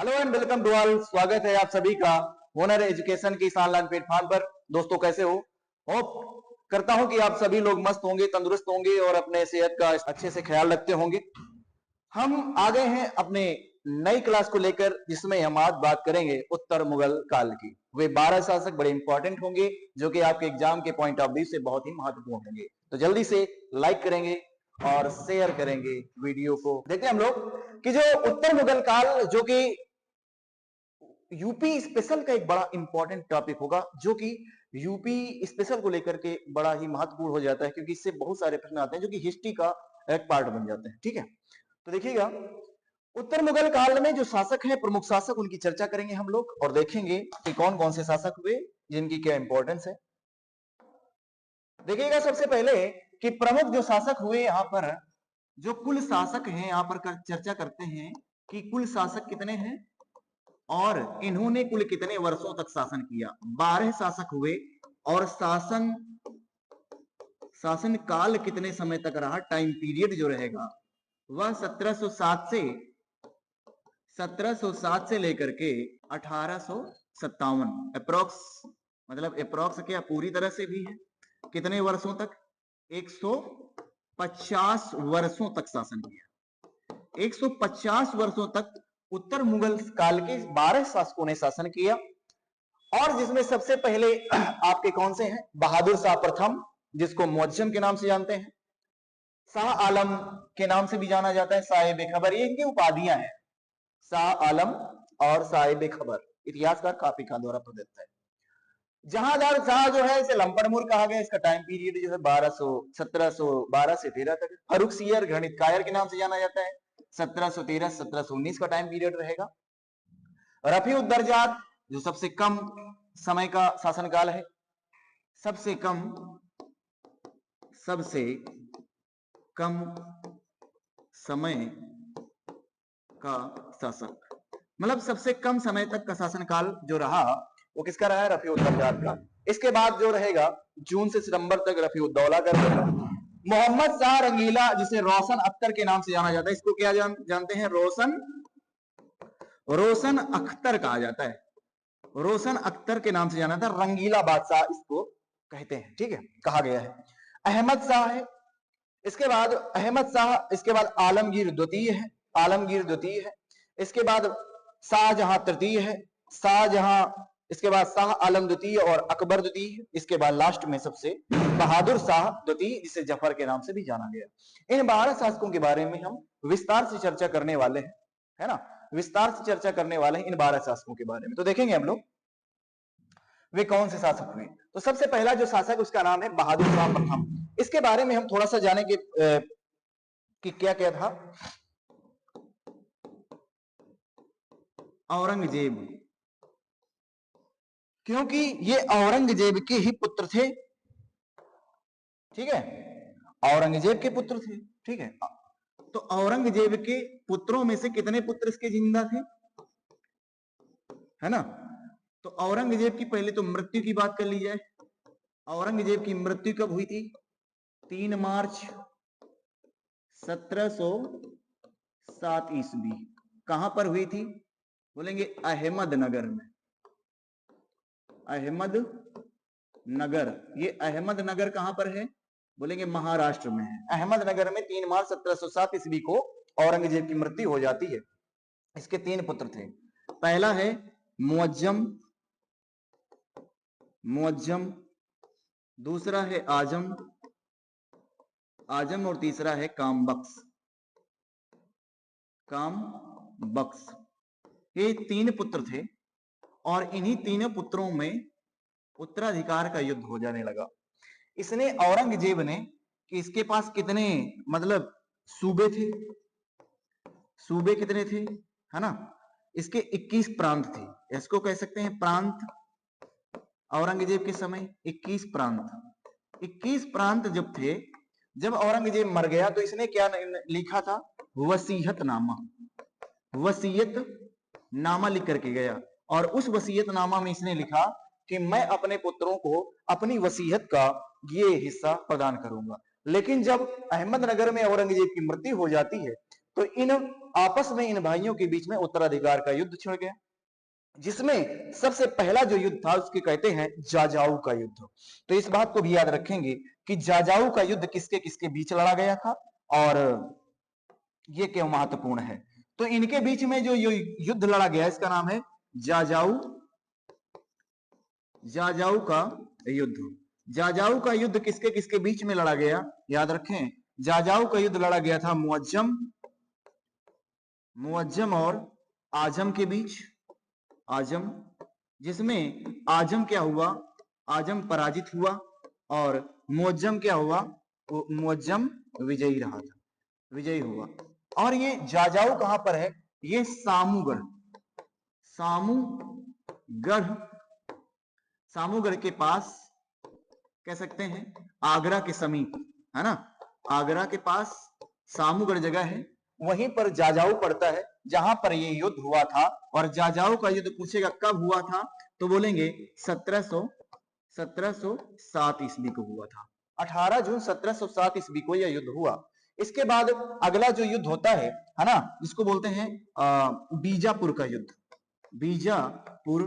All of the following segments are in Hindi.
Hello and welcome to all. स्वागत है आप सभी का होनर एजुकेशन के इस ऑनलाइन प्लेटफॉर्म पर। दोस्तों कैसे हो? होप करता हूं कि आप सभी लोग मस्त होंगे, तंदुरुस्त होंगे और अपने सेहत का अच्छे से ख्याल रखते होंगे। हम आ गए हैं अपने नई क्लास को लेकर, जिसमें हम आज बात करेंगे उत्तर मुगल काल की। वे 12 शासक बड़े इंपॉर्टेंट होंगे जो कि आपके एग्जाम के पॉइंट ऑफ व्यू से बहुत ही महत्वपूर्ण होंगे। तो जल्दी से लाइक करेंगे और शेयर करेंगे वीडियो को। देखते हैं हम लोग कि जो उत्तर मुगल काल जो कि यूपी स्पेशल का एक बड़ा इंपॉर्टेंट टॉपिक होगा, जो कि यूपी स्पेशल को लेकर के बड़ा ही महत्वपूर्ण हो जाता है, क्योंकि इससे बहुत सारे प्रश्न आते हैं जो कि हिस्ट्री का एक पार्ट बन जाते हैं। ठीक है, तो देखिएगा उत्तर मुगल काल में जो शासक हैं, प्रमुख शासक, उनकी चर्चा करेंगे हम लोग और देखेंगे कि कौन कौन से शासक हुए, जिनकी क्या इंपॉर्टेंस है। देखिएगा सबसे पहले कि प्रमुख जो शासक हुए, यहाँ पर जो कुल शासक हैं यहाँ पर चर्चा करते हैं कि कुल शासक कितने हैं और इन्होंने कुल कितने वर्षों तक शासन किया। 12 शासक हुए और शासन काल कितने समय तक रहा, टाइम पीरियड जो रहेगा वह 1707 से लेकर के 1857 अप्रोक्स, मतलब अप्रोक्स क्या पूरी तरह से भी है, कितने वर्षों तक? 150 वर्षों तक शासन किया। 150 वर्षों तक उत्तर मुगल काल के 12 शासकों ने शासन किया। और जिसमें सबसे पहले आपके कौन से हैं? बहादुर शाह प्रथम, जिसको मुअज्जम के नाम से जानते हैं, शाह आलम के नाम से भी जाना जाता है, साहिब खबर, ये इनकी उपाधियां हैं, शाह आलम और साहिब खबर। इतिहासकार काफी खान द्वारा प्रदत्त है। जहांदार शाह जो है, इसे लंपड़मुर कहा गया। इसका टाइम पीरियड जो है 1712 से 13 तक। फरुख सियर गणितकायर के नाम से जाना जाता है, 1713-1719 का टाइम पीरियड रहेगा। रफी उद्दरजात जो सबसे कम समय का शासनकाल है, सबसे कम समय का शासक, मतलब सबसे कम समय तक का शासनकाल जो रहा वो किसका रहा है? रफी उद्दरजात का। इसके बाद जो रहेगा जून से सितंबर तक रफी उद्दौला का रहेगा। मोहम्मद शाह रंगीला, जिसे रोशन अख्तर के नाम से जाना जाता है, इसको क्या जानते हैं? रोशन अख्तर कहा जाता है, रोशन अख्तर के नाम से जाना था, रंगीला बादशाह इसको कहते हैं। ठीक है, कहा गया है। अहमद शाह है, इसके बाद अहमद शाह, इसके बाद आलमगीर द्वितीय है, इसके बाद शाहजहां तृतीय है, इसके बाद शाह आलम द्वितीय और अकबर द्वितीय, इसके बाद लास्ट में सबसे बहादुर शाह द्वितीय, जिसे जफर के नाम से भी जाना गया। इन 12 शासकों के बारे में हम विस्तार से चर्चा करने वाले हैं, है ना, विस्तार से चर्चा करने वाले हैं इन 12 शासकों के बारे में। तो देखेंगे हम लोग वे कौन से शासक हुए। तो सबसे पहला जो शासक, उसका नाम है बहादुर शाह प्रथम। इसके बारे में हम थोड़ा सा जानेंगे कि क्या क्या था। औरंगजेब, क्योंकि ये औरंगजेब के ही पुत्र थे। ठीक है, औरंगजेब के पुत्र थे। ठीक है, तो औरंगजेब के पुत्रों में से कितने पुत्र इसके जिंदा थे, है ना? तो औरंगजेब की पहले तो मृत्यु की बात कर ली जाए। औरंगजेब की मृत्यु कब हुई थी? 3 मार्च 1707 ईस्वी। कहां पर हुई थी? बोलेंगे अहमदनगर में। अहमदनगर, ये अहमदनगर कहां पर है? बोलेंगे महाराष्ट्र में है। अहमदनगर में 3 मार्च 1707 ईस्वी को औरंगजेब की मृत्यु हो जाती है। इसके 3 पुत्र थे। पहला है मुअज्जम, दूसरा है आजम और तीसरा है कामबख्श। ये 3 पुत्र थे और इन्हीं तीनों पुत्रों में उत्तराधिकार का युद्ध हो जाने लगा। इसने, औरंगजेब ने, कि इसके पास कितने, मतलब सूबे थे, सूबे कितने थे, है ना? इसके 21 प्रांत थे। इसको कह सकते हैं प्रांत। औरंगजेब के समय 21 प्रांत जब थे, जब औरंगजेब मर गया तो इसने क्या लिखा था? वसीयतनामा लिख करके गया। और उस वसीयतनामा में इसने लिखा कि मैं अपने पुत्रों को अपनी वसीयत का ये हिस्सा प्रदान करूंगा। लेकिन जब अहमदनगर में औरंगजेब की मृत्यु हो जाती है तो इन आपस में इन भाइयों के बीच में उत्तराधिकार का युद्ध छिड़ गया, जिसमें सबसे पहला जो युद्ध था उसके कहते हैं जाजाऊ का युद्ध। तो इस बात को भी याद रखेंगे कि जाजाऊ का युद्ध किसके किसके बीच लड़ा गया था और ये क्यों महत्वपूर्ण है। तो इनके बीच में जो युद्ध लड़ा गया इसका नाम है जाजाऊ का युद्ध। जाजाऊ का युद्ध किसके किसके बीच में लड़ा गया, याद रखें, जाजाऊ का युद्ध लड़ा गया था मुअज्जम और आजम के बीच, आजम, जिसमें आजम क्या हुआ, आजम पराजित हुआ और मुअज्जम क्या हुआ, मुअज्जम विजयी रहा था, विजयी हुआ। और ये जाजाऊ कहां पर है, ये सामूगढ़, सामूगढ़ के पास कह सकते हैं, आगरा के समीप है ना, आगरा के पास सामूगढ़ जगह है, वहीं पर जाजाऊ पड़ता है जहां पर ये युद्ध हुआ था। और जाजाऊ का युद्ध पूछेगा कब हुआ था, तो बोलेंगे 1707 ईस्वी को हुआ था। 18 जून 1707 ईस्वी को यह युद्ध हुआ। इसके बाद अगला जो युद्ध होता है ना, जिसको बोलते हैं बीजापुर का युद्ध, बीजापुर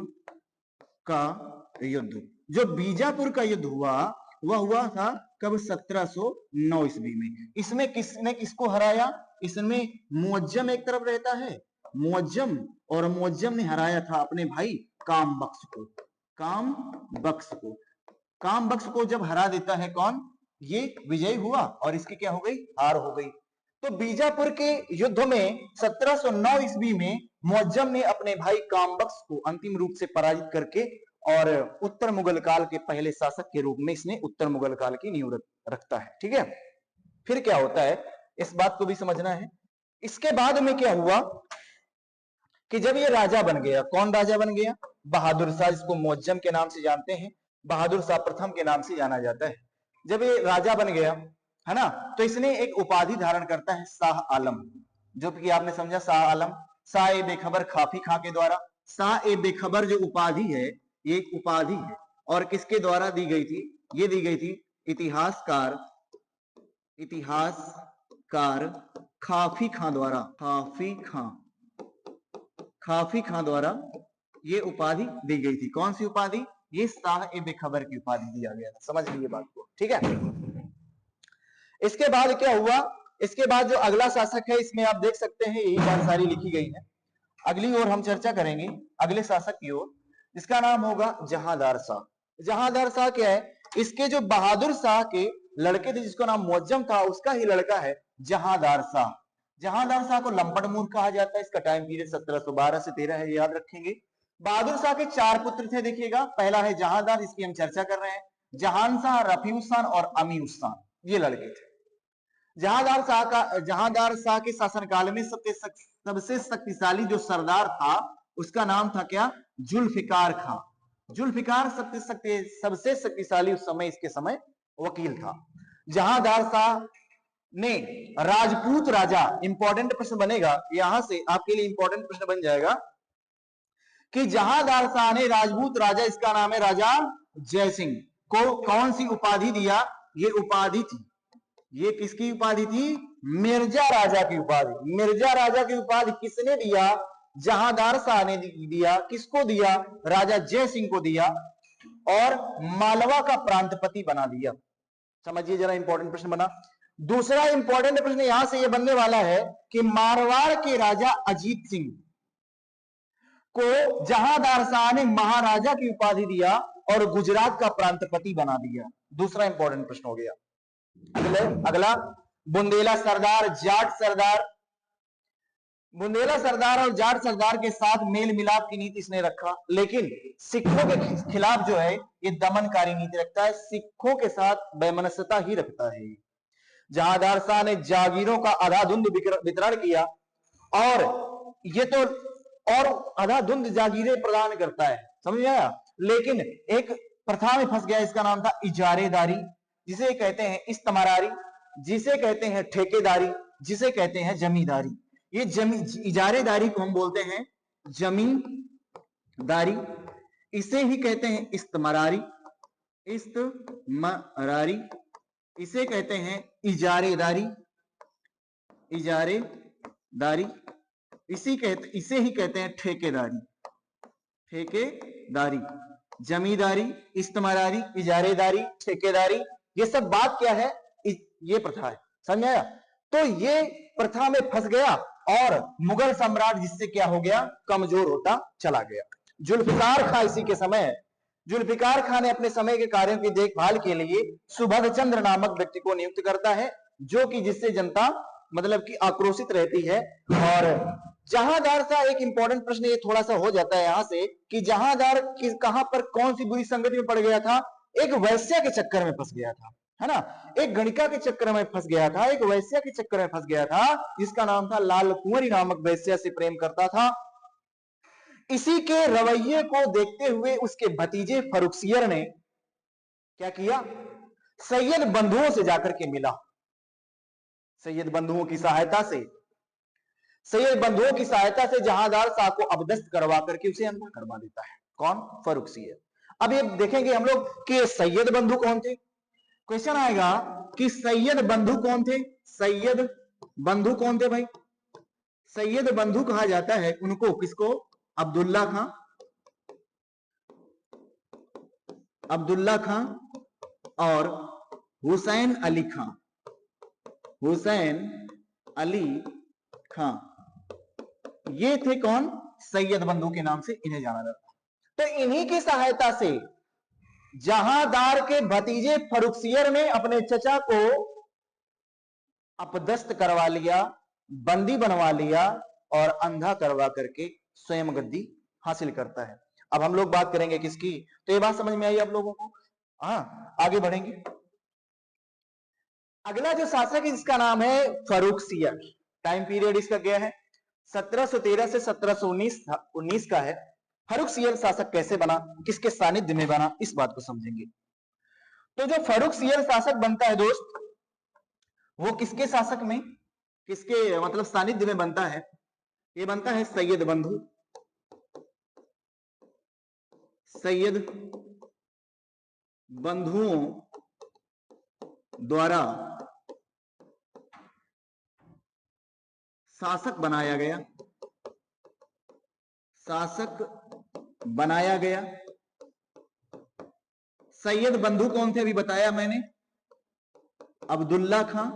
का युद्ध। जो बीजापुर का युद्ध हुआ वह हुआ था कब, 1709 ईस्वी में। इसमें किसने किसको हराया, इसमें मुअज्जम एक तरफ रहता है, मुअज्जम, और मुअज्जम ने हराया था अपने भाई कामबख्श को, कामबख्श को जब हरा देता है कौन, ये विजयी हुआ और इसकी क्या हो गई, हार हो गई। तो बीजापुर के युद्ध में 1709 ईस्वी में मुअज्जम ने अपने भाई कामबख्श को अंतिम रूप से पराजित करके और उत्तर मुगल काल के पहले शासक के रूप में इसने उत्तर मुगल काल की नींव रखता है। ठीक है, फिर क्या होता है इस बात को भी समझना है। इसके बाद में क्या हुआ कि जब ये राजा बन गया, कौन राजा बन गया, बहादुर शाह, जिसको मुअज्जम के नाम से जानते हैं, बहादुर शाह प्रथम के नाम से जाना जाता है। जब ये राजा बन गया है ना, तो इसने एक उपाधि धारण करता है शाह आलम, जो कि आपने समझा शाह आलम, शाह ए बेखबर खाफी खां के द्वारा। शाह ए बेखबर जो उपाधि है ये एक उपाधि है और किसके द्वारा दी गई थी, ये दी गई थी इतिहासकार खाफी खां द्वारा, खाफी खां द्वारा ये उपाधि दी गई थी। कौन सी उपाधि, ये शाह ए बेखबर की उपाधि दिया गया था, समझ लीजिए बात को। ठीक है, इसके बाद क्या हुआ, इसके बाद जो अगला शासक है इसमें आप देख सकते हैं यही बात सारी लिखी गई है। अगली ओर हम चर्चा करेंगे अगले शासक की ओर, इसका नाम होगा जहांदार शाह। जहांदार शाह क्या है, इसके जो बहादुर शाह के लड़के थे जिसका नाम मुअज्जम था, उसका ही लड़का है जहांदार शाह। जहांदार शाह को लंपट मूर्ख कहा जाता है। इसका टाइम पीरियड 1712 से 13 है, याद रखेंगे। बहादुर शाह के 4 पुत्र थे, देखिएगा, पहला है जहांदार, इसकी हम चर्चा कर रहे हैं, जहान शाह, रफीउस खान और अमीउस खान, ये लड़के थे। जहांदार शाह के शासनकाल में सबसे शक्तिशाली जो सरदार था उसका नाम था क्या, जुल्फिकार खां। जुल्फिकार सबसे शक्तिशाली उस समय, इसके समय वकील था। जहांदार शाह ने राजपूत राजा, इंपॉर्टेंट प्रश्न बनेगा यहां से, आपके लिए इंपॉर्टेंट प्रश्न बन जाएगा कि जहांदार शाह ने राजपूत राजा, इसका नाम है राजा जयसिंह, को कौन सी उपाधि दिया, ये उपाधि थी, ये किसकी उपाधि थी, मिर्जा राजा की उपाधि। मिर्जा राजा की उपाधि किसने दिया, जहांदार शाह ने दिया। किसको दिया, राजा जय सिंह को दिया, और मालवा का प्रांतपति बना दिया। समझिए जरा, इंपॉर्टेंट प्रश्न बना। दूसरा इंपॉर्टेंट प्रश्न यहां से ये बनने वाला है कि मारवाड़ के राजा अजीत सिंह को जहांदार शाह ने महाराजा की उपाधि दिया और गुजरात का प्रांतपति बना दिया। दूसरा इंपॉर्टेंट प्रश्न हो गया। अगला बुंदेला सरदार, जाट सरदार, बुंदेला सरदार और जाट सरदार के साथ मेल मिलाप की नीति इसने रखा, लेकिन सिखों के खिलाफ जो है ये दमनकारी नीति रखता है, सिखों के साथ वैमनस्यता ही रखता है। जहांदार शाह ने जागीरों का अंधाधुंध वितरण किया, और ये तो और अंधाधुंध जागीरें प्रदान करता है, समझ में आया। लेकिन एक प्रथा में फंस गया, इसका नाम था इजारेदारी, जिसे कहते हैं इस्तमारारी, जिसे कहते हैं ठेकेदारी, जिसे कहते हैं जमींदारी। ये इजारेदारी को हम बोलते हैं जमींदारी, इसे ही कहते हैं इस्तमारारी, इसे कहते हैं इजारेदारी, इजारेदारी। दारी, इसे ही कहते हैं ठेकेदारी। ठेकेदारी, जमींदारी, इस्तेमारी, इजारेदारी, ठेकेदारी, ये सब बात क्या है, ये प्रथा है। समझ आया? तो ये प्रथा में फंस गया और मुगल सम्राट जिससे क्या हो गया, कमजोर होता चला गया। जुल्फिकार खां इसी के समय, जुल्फिकार खां ने अपने समय के कार्यों की देखभाल के लिए सुभद्र चंद्र नामक व्यक्ति को नियुक्त करता है, जो कि जिससे जनता मतलब कि आक्रोशित रहती है। और जहांदार सा एक इंपॉर्टेंट प्रश्न ये थोड़ा सा हो जाता है यहां से कि जहांदार कहां पर कौन सी बुरी संगति में पड़ गया था, एक वैश्या के चक्कर में फंस गया था, है ना, एक गणिका के चक्कर में फंस गया था, एक वैश्या के चक्कर में फंस गया था, जिसका नाम था लाल कुंवरी नामक वैश्या से प्रेम करता था। इसी के रवैये को देखते हुए उसके भतीजे फर्रुखसियर ने क्या किया, सैयद बंधुओं से जाकर के मिला। सैयद बंधुओं की सहायता से जहांदार शाह को अबदस्त करवा करके उसे अंधा करवा देता है। कौन? फर्रुखसियर। अब ये देखेंगे हम लोग कि सैयद बंधु कौन थे। क्वेश्चन आएगा कि सैयद बंधु कौन थे। सैयद बंधु कौन थे भाई? सैयद बंधु कहा जाता है उनको, किसको? अब्दुल्ला खां, अब्दुल्ला खां और हुसैन अली खां। हुसैन अली खां ये थे कौन? सैयद बंधु के नाम से इन्हें जाना जाता। तो इन्हीं की सहायता से जहांदार के भतीजे फर्रुखसियर ने अपने चचा को अपदस्त करवा लिया, बंदी बनवा लिया और अंधा करवा करके स्वयं गद्दी हासिल करता है। अब हम लोग बात करेंगे किसकी, तो ये बात समझ में आई आप लोगों को? हाँ, आगे बढ़ेंगे। अगला जो शासक है इसका नाम है फर्रुखसियर। टाइम पीरियड इसका क्या है? 1713 से 1719 का है। फर्रुखसियर शासक कैसे बना, किसके सानिध्य में बना, इस बात को समझेंगे। तो जो फर्रुखसियर शासक बनता है दोस्त, वो किसके शासक में, किसके मतलब सानिध्य में बनता है? ये बनता है सैयद बंधु, सैयद बंधुओं द्वारा शासक बनाया गया, शासक बनाया गया। सैयद बंधु कौन थे अभी बताया मैंने, अब्दुल्ला खां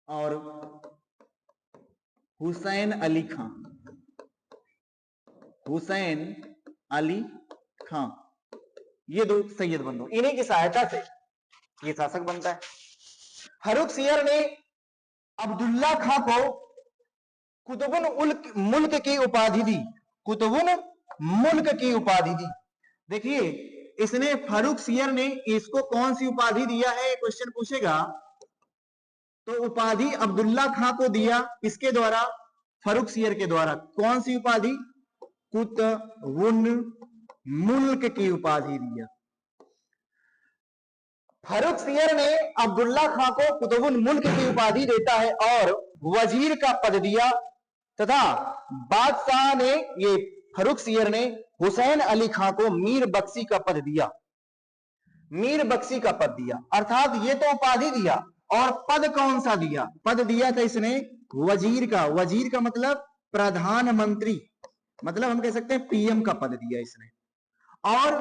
और हुसैन अली खां। हुसैन अली खां ये दो सैयद बंधु, इन्हीं की सहायता से ये शासक बनता है। फर्रुखसियर ने अब्दुल्ला खां को कुतुबुल मुल्क की उपाधि दी, कुतुबुल मुल्क की उपाधि दी। देखिए इसने, फर्रुखसियर ने इसको कौन सी उपाधि दिया है, क्वेश्चन पूछेगा तो उपाधि अब्दुल्ला खां को दिया, किसके द्वारा? फर्रुखसियर के द्वारा। कौन सी उपाधि? कुतुबुल मुल्क की उपाधि दिया। फर्रुखसियर ने अब्दुल्ला खां को कुतुबुल मुल्क की उपाधि देता है और वजीर का पद दिया, तथा बादशाह ने, ये फर्रुखसियर ने हुसैन अली खां को मीर बख्शी का पद दिया, मीर बख्शी का पद दिया। अर्थात ये तो उपाधि दिया और पद कौन सा दिया? पद दिया था इसने वजीर का। वजीर का मतलब प्रधानमंत्री, मतलब हम कह सकते हैं पीएम का पद दिया इसने। और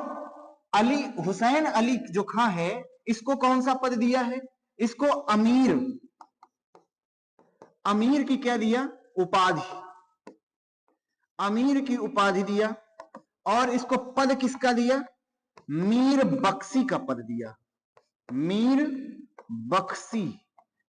अली, हुसैन अली जो खां है, इसको कौन सा पद दिया है? इसको अमीर, अमीर की क्या दिया? उपाधि, अमीर की उपाधि दिया। और इसको पद किसका दिया? मीर बख्शी का पद दिया, मीर बख्शी,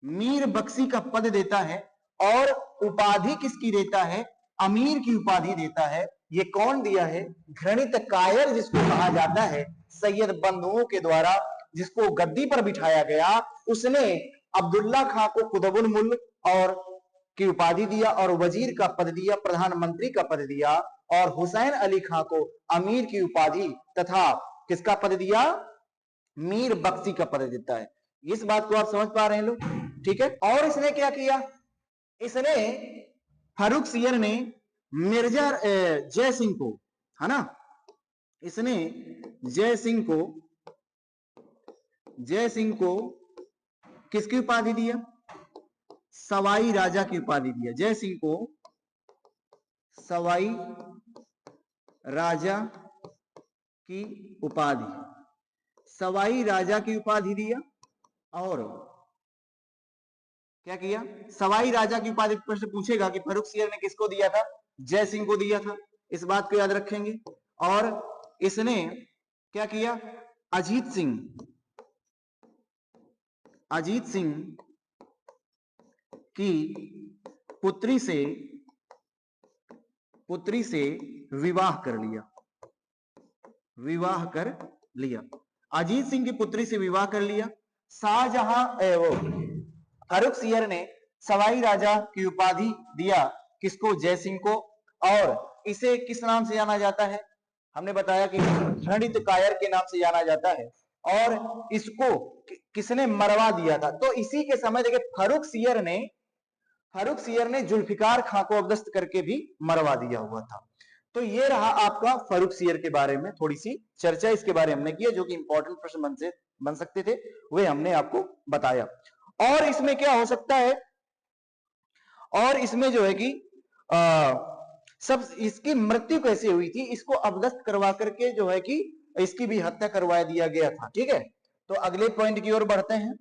मीर बख्शी का पद देता है। और उपाधि किसकी देता है? अमीर की उपाधि देता है। ये कौन दिया है? घृणित कायर जिसको कहा जाता है, सैयद बंधुओं के द्वारा जिसको गद्दी पर बिठाया गया, उसने अब्दुल्ला खां को कुतुबुल मुल्क और की उपाधि दिया और वजीर का पद दिया, प्रधानमंत्री का पद दिया। और हुसैन अली खां को अमीर की उपाधि तथा किसका पद दिया? मीर बख्शी का पद देता है। इस बात को आप समझ पा रहे हैं लोग? ठीक है। और इसने क्या किया? इसने, फर्रुखसियर ने मिर्जा जय सिंह को, है ना, इसने जय सिंह को किसकी उपाधि दिया? सवाई राजा की उपाधि दिया। जय सिंह को सवाई राजा की उपाधि, सवाई राजा की उपाधि दिया। और क्या किया, सवाई राजा की उपाधि प्रश्न पूछेगा कि फर्रुखसियर ने किसको दिया था, जय सिंह को दिया था, इस बात को याद रखेंगे। और इसने क्या किया, अजीत सिंह की पुत्री से विवाह कर लिया, अजीत सिंह की पुत्री से विवाह कर लिया। शाहजहां फर्रुखसियर ने सवाई राजा की उपाधि दिया किसको, जय सिंह को। और इसे किस नाम से जाना जाता है, हमने बताया कि घृणित कायर के नाम से जाना जाता है। और इसको किसने मरवा दिया था, तो इसी के समय देखिए फर्रुखसियर ने जुल्फिकार खां को अबदस्त करके भी मरवा दिया हुआ था। तो ये रहा आपका फर्रुखसियर के बारे में थोड़ी सी चर्चा, इसके बारे में हमने किया, जो कि इंपॉर्टेंट प्रश्न बन सकते थे वे हमने आपको बताया। और इसमें क्या हो सकता है, और इसमें जो है कि सब इसकी मृत्यु कैसे हुई थी, इसको अबदस्त करवा करके जो है कि इसकी भी हत्या करवा दिया गया था। ठीक है, तो अगले पॉइंट की ओर बढ़ते हैं।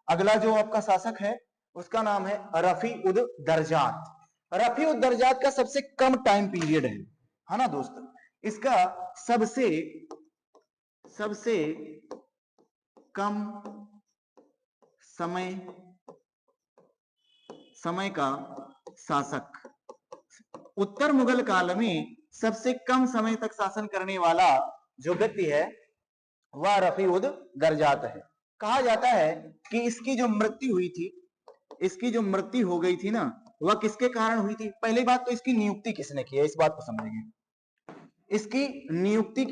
अगला जो आपका शासक है उसका नाम है रफी उद दरजात। रफी उद दरजात का सबसे कम टाइम पीरियड है ना दोस्त, इसका सबसे कम समय का शासक, उत्तर मुगल काल में सबसे कम समय तक शासन करने वाला जो व्यक्ति है वह रफी उद दरजात है। कहा जाता है कि इसकी जो मृत्यु हो गई थी ना, वह किसके कारण हुई थी। पहली बात तो इसकी नियुक्ति किसने की है, इस बात को समझेंगे। इसकी नियुक्ति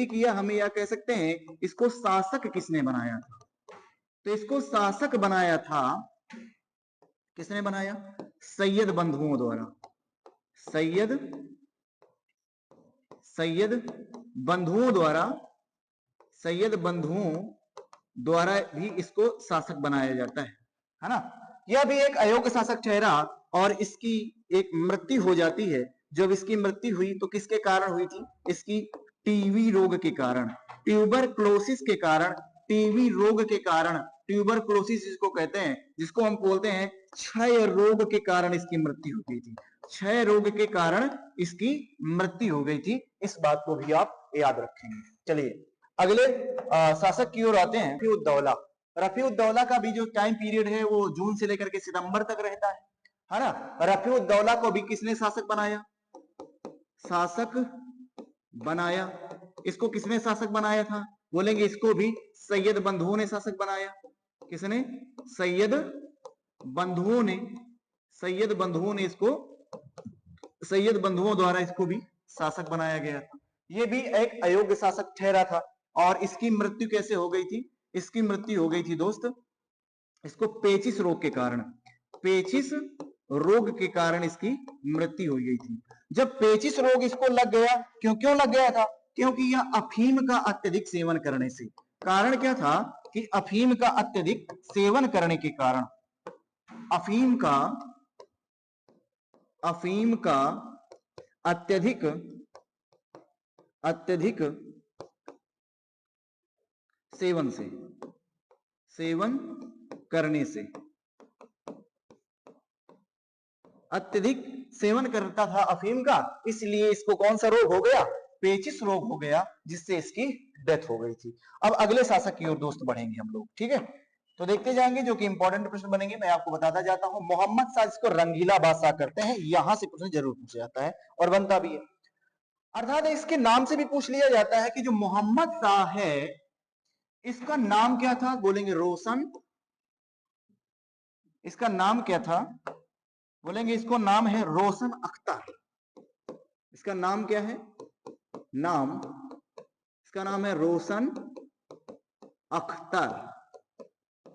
किया हमें या कह सकते हैं इसको शासक किसने बनाया था, तो इसको शासक बनाया था, किसने बनाया, सैयद बंधुओं द्वारा। सैयद बंधुओं द्वारा भी इसको शासक बनाया जाता है ना। यह भी एक अयोग्य शासक ठहरा और इसकी एक मृत्यु हो जाती है। जब इसकी मृत्यु हुई तो किसके कारण हुई थी, इसकी टीबी रोग के कारण, ट्यूबरक्लोसिस के कारण, टीबी रोग के कारण, ट्यूबरक्लोसिस जिसको कहते हैं, जिसको हम बोलते हैं क्षय रोग के कारण इसकी मृत्यु हो गई थी। क्षय रोग के कारण इसकी मृत्यु हो गई थी, इस बात को भी आप याद रखेंगे। चलिए अगले शासक की ओर आते हैं, रफीउद्दौला। रफीउद्दौला का भी जो टाइम पीरियड है वो जून से लेकर के सितंबर तक रहता है ना। रफीउद्दौला को भी किसने शासक बनाया, इसको किसने शासक बनाया था, बोलेंगे इसको भी सैयद बंधुओं ने शासक बनाया। किसने, सैयद बंधुओं द्वारा इसको भी शासक बनाया गया था। ये भी एक अयोग्य शासक ठहरा था। और इसकी मृत्यु कैसे हो गई थी, इसकी मृत्यु हो गई थी दोस्त, इसको पेचिस रोग के कारण इसकी मृत्यु हो गई थी। जब पेचिस रोग इसको लग गया, क्यों लग गया था, क्योंकि यह अफीम का अत्यधिक सेवन करने से। कारण क्या था कि अफीम का अत्यधिक सेवन करने के कारण, अफीम का अत्यधिक सेवन करने से, अत्यधिक सेवन करता था अफीम का, इसलिए इसको कौन सा रोग हो गया, पेचिस रोग हो गया, जिससे इसकी डेथ हो गई थी। अब अगले शासक की ओर दोस्त बढ़ेंगे हम लोग। ठीक है, तो देखते जाएंगे जो कि इंपॉर्टेंट प्रश्न बनेंगे, मैं आपको बताता जाता हूं। मोहम्मद शाह, जिसको रंगीला बादशाह करते हैं, यहां से प्रश्न जरूर पूछा जाता है और बनता भी है। अर्थात इसके नाम से भी पूछ लिया जाता है कि जो मोहम्मद शाह है इसका नाम क्या था, बोलेंगे रोशन। इसका नाम क्या था, बोलेंगे इसको नाम है रोशन अख्तर। इसका नाम क्या है, इसका नाम है रोशन अख्तर।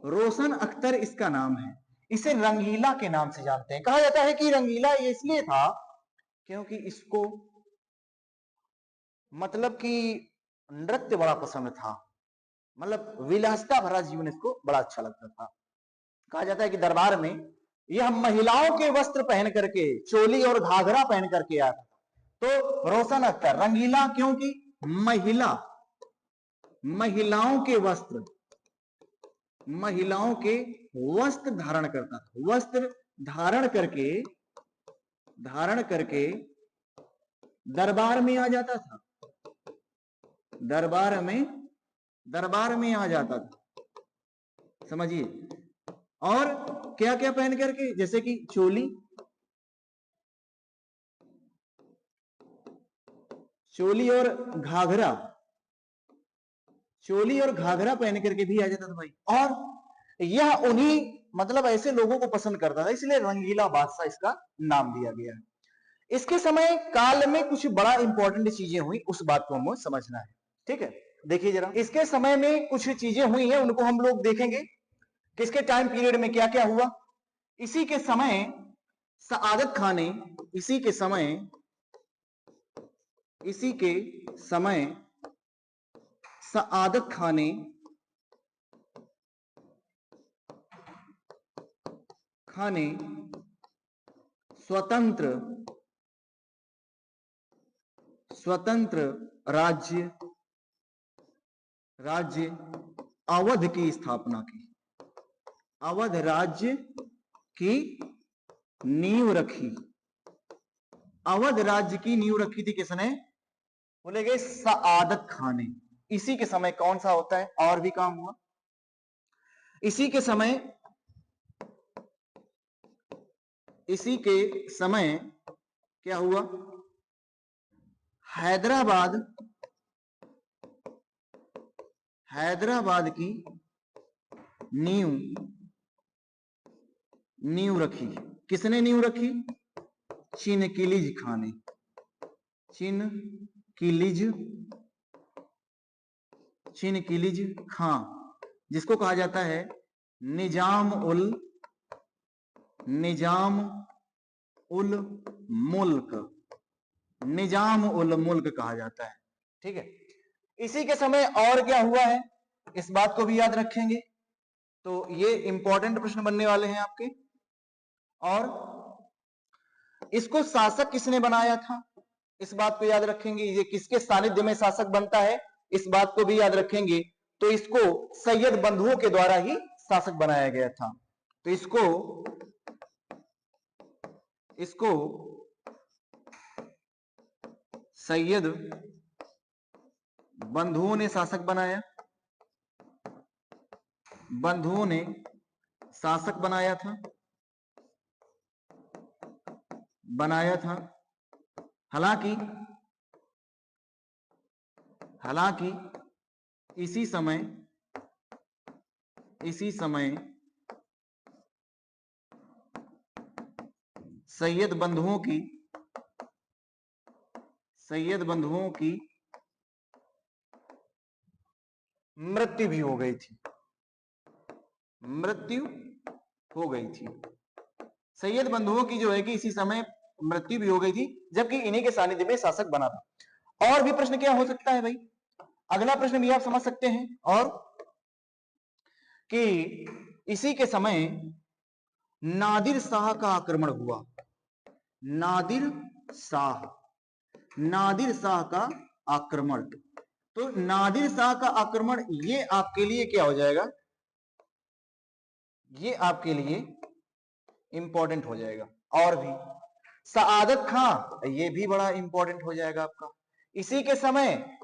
रोशन अख्तर इसका नाम है। इसे रंगीला के नाम से जानते हैं। कहा जाता है कि रंगीला ये इसलिए था क्योंकि इसको मतलब कि नृत्य बड़ा पसंद था, मतलब विलासिता भरा जीवन इसको बड़ा अच्छा लगता था। कहा जाता है कि दरबार में यह महिलाओं के वस्त्र पहन करके, चोली और घाघरा पहन करके आया था। तो रोशन अख्तर रंगीला क्योंकि महिलाओं के वस्त्र धारण करता था, वस्त्र धारण करके दरबार में आ जाता था, दरबार में आ जाता था, समझिए। और क्या क्या पहन करके, जैसे कि चोली और घाघरा पहन करके भी आ जाता था भाई। और यह उन्हीं मतलब ऐसे लोगों को पसंद करता था, इसलिए रंगीला बादशाह इसका नाम दिया गया है। इसके समय काल में कुछ बड़ा इंपॉर्टेंट चीजें हुई, उस बात को हमें समझना है, ठीक है। देखिए जरा, इसके समय में कुछ चीजें हुई हैं, उनको हम लोग देखेंगे किसके टाइम पीरियड में क्या क्या हुआ। इसी के समय सआदत खान ने, इसी के समय सआदत खान ने स्वतंत्र राज्य अवध की स्थापना की, अवध राज्य की नींव रखी। अवध राज्य की नींव रखी थी किसने? बोले गए सआदत खान ने। इसी के समय कौन सा होता है, और भी काम हुआ इसी के समय क्या हुआ, हैदराबाद की नींव रखी। किसने नींव रखी? चिनकिलिज खान ने, चिनकिलिज खां, जिसको कहा जाता है निजाम उल मुल्क कहा जाता है, ठीक है। इसी के समय और क्या हुआ है, इस बात को भी याद रखेंगे, तो ये इंपॉर्टेंट प्रश्न बनने वाले हैं आपके। और इसको शासक किसने बनाया था, इस बात को याद रखेंगे। ये किसके सानिध्य में शासक बनता है, इस बात को भी याद रखेंगे। तो इसको सैयद बंधुओं के द्वारा ही शासक बनाया गया था। तो इसको सैयद बंधुओं ने शासक बनाया, बंधुओं ने शासक बनाया था। हालांकि इसी समय सैयद बंधुओं की मृत्यु भी हो गई थी, सैयद बंधुओं की जो है कि इसी समय मृत्यु भी हो गई थी, जबकि इन्हीं के सानिध्य में शासक बना था। और भी प्रश्न क्या हो सकता है भाई, अगला प्रश्न भी आप समझ सकते हैं, और कि इसी के समय नादिर शाह का आक्रमण हुआ। नादिर शाह का आक्रमण। तो नादिर शाह का आक्रमण, ये आपके लिए क्या हो जाएगा, ये आपके लिए इंपॉर्टेंट हो जाएगा। और भी सआदत खां, ये भी बड़ा इंपॉर्टेंट हो जाएगा आपका। इसी के समय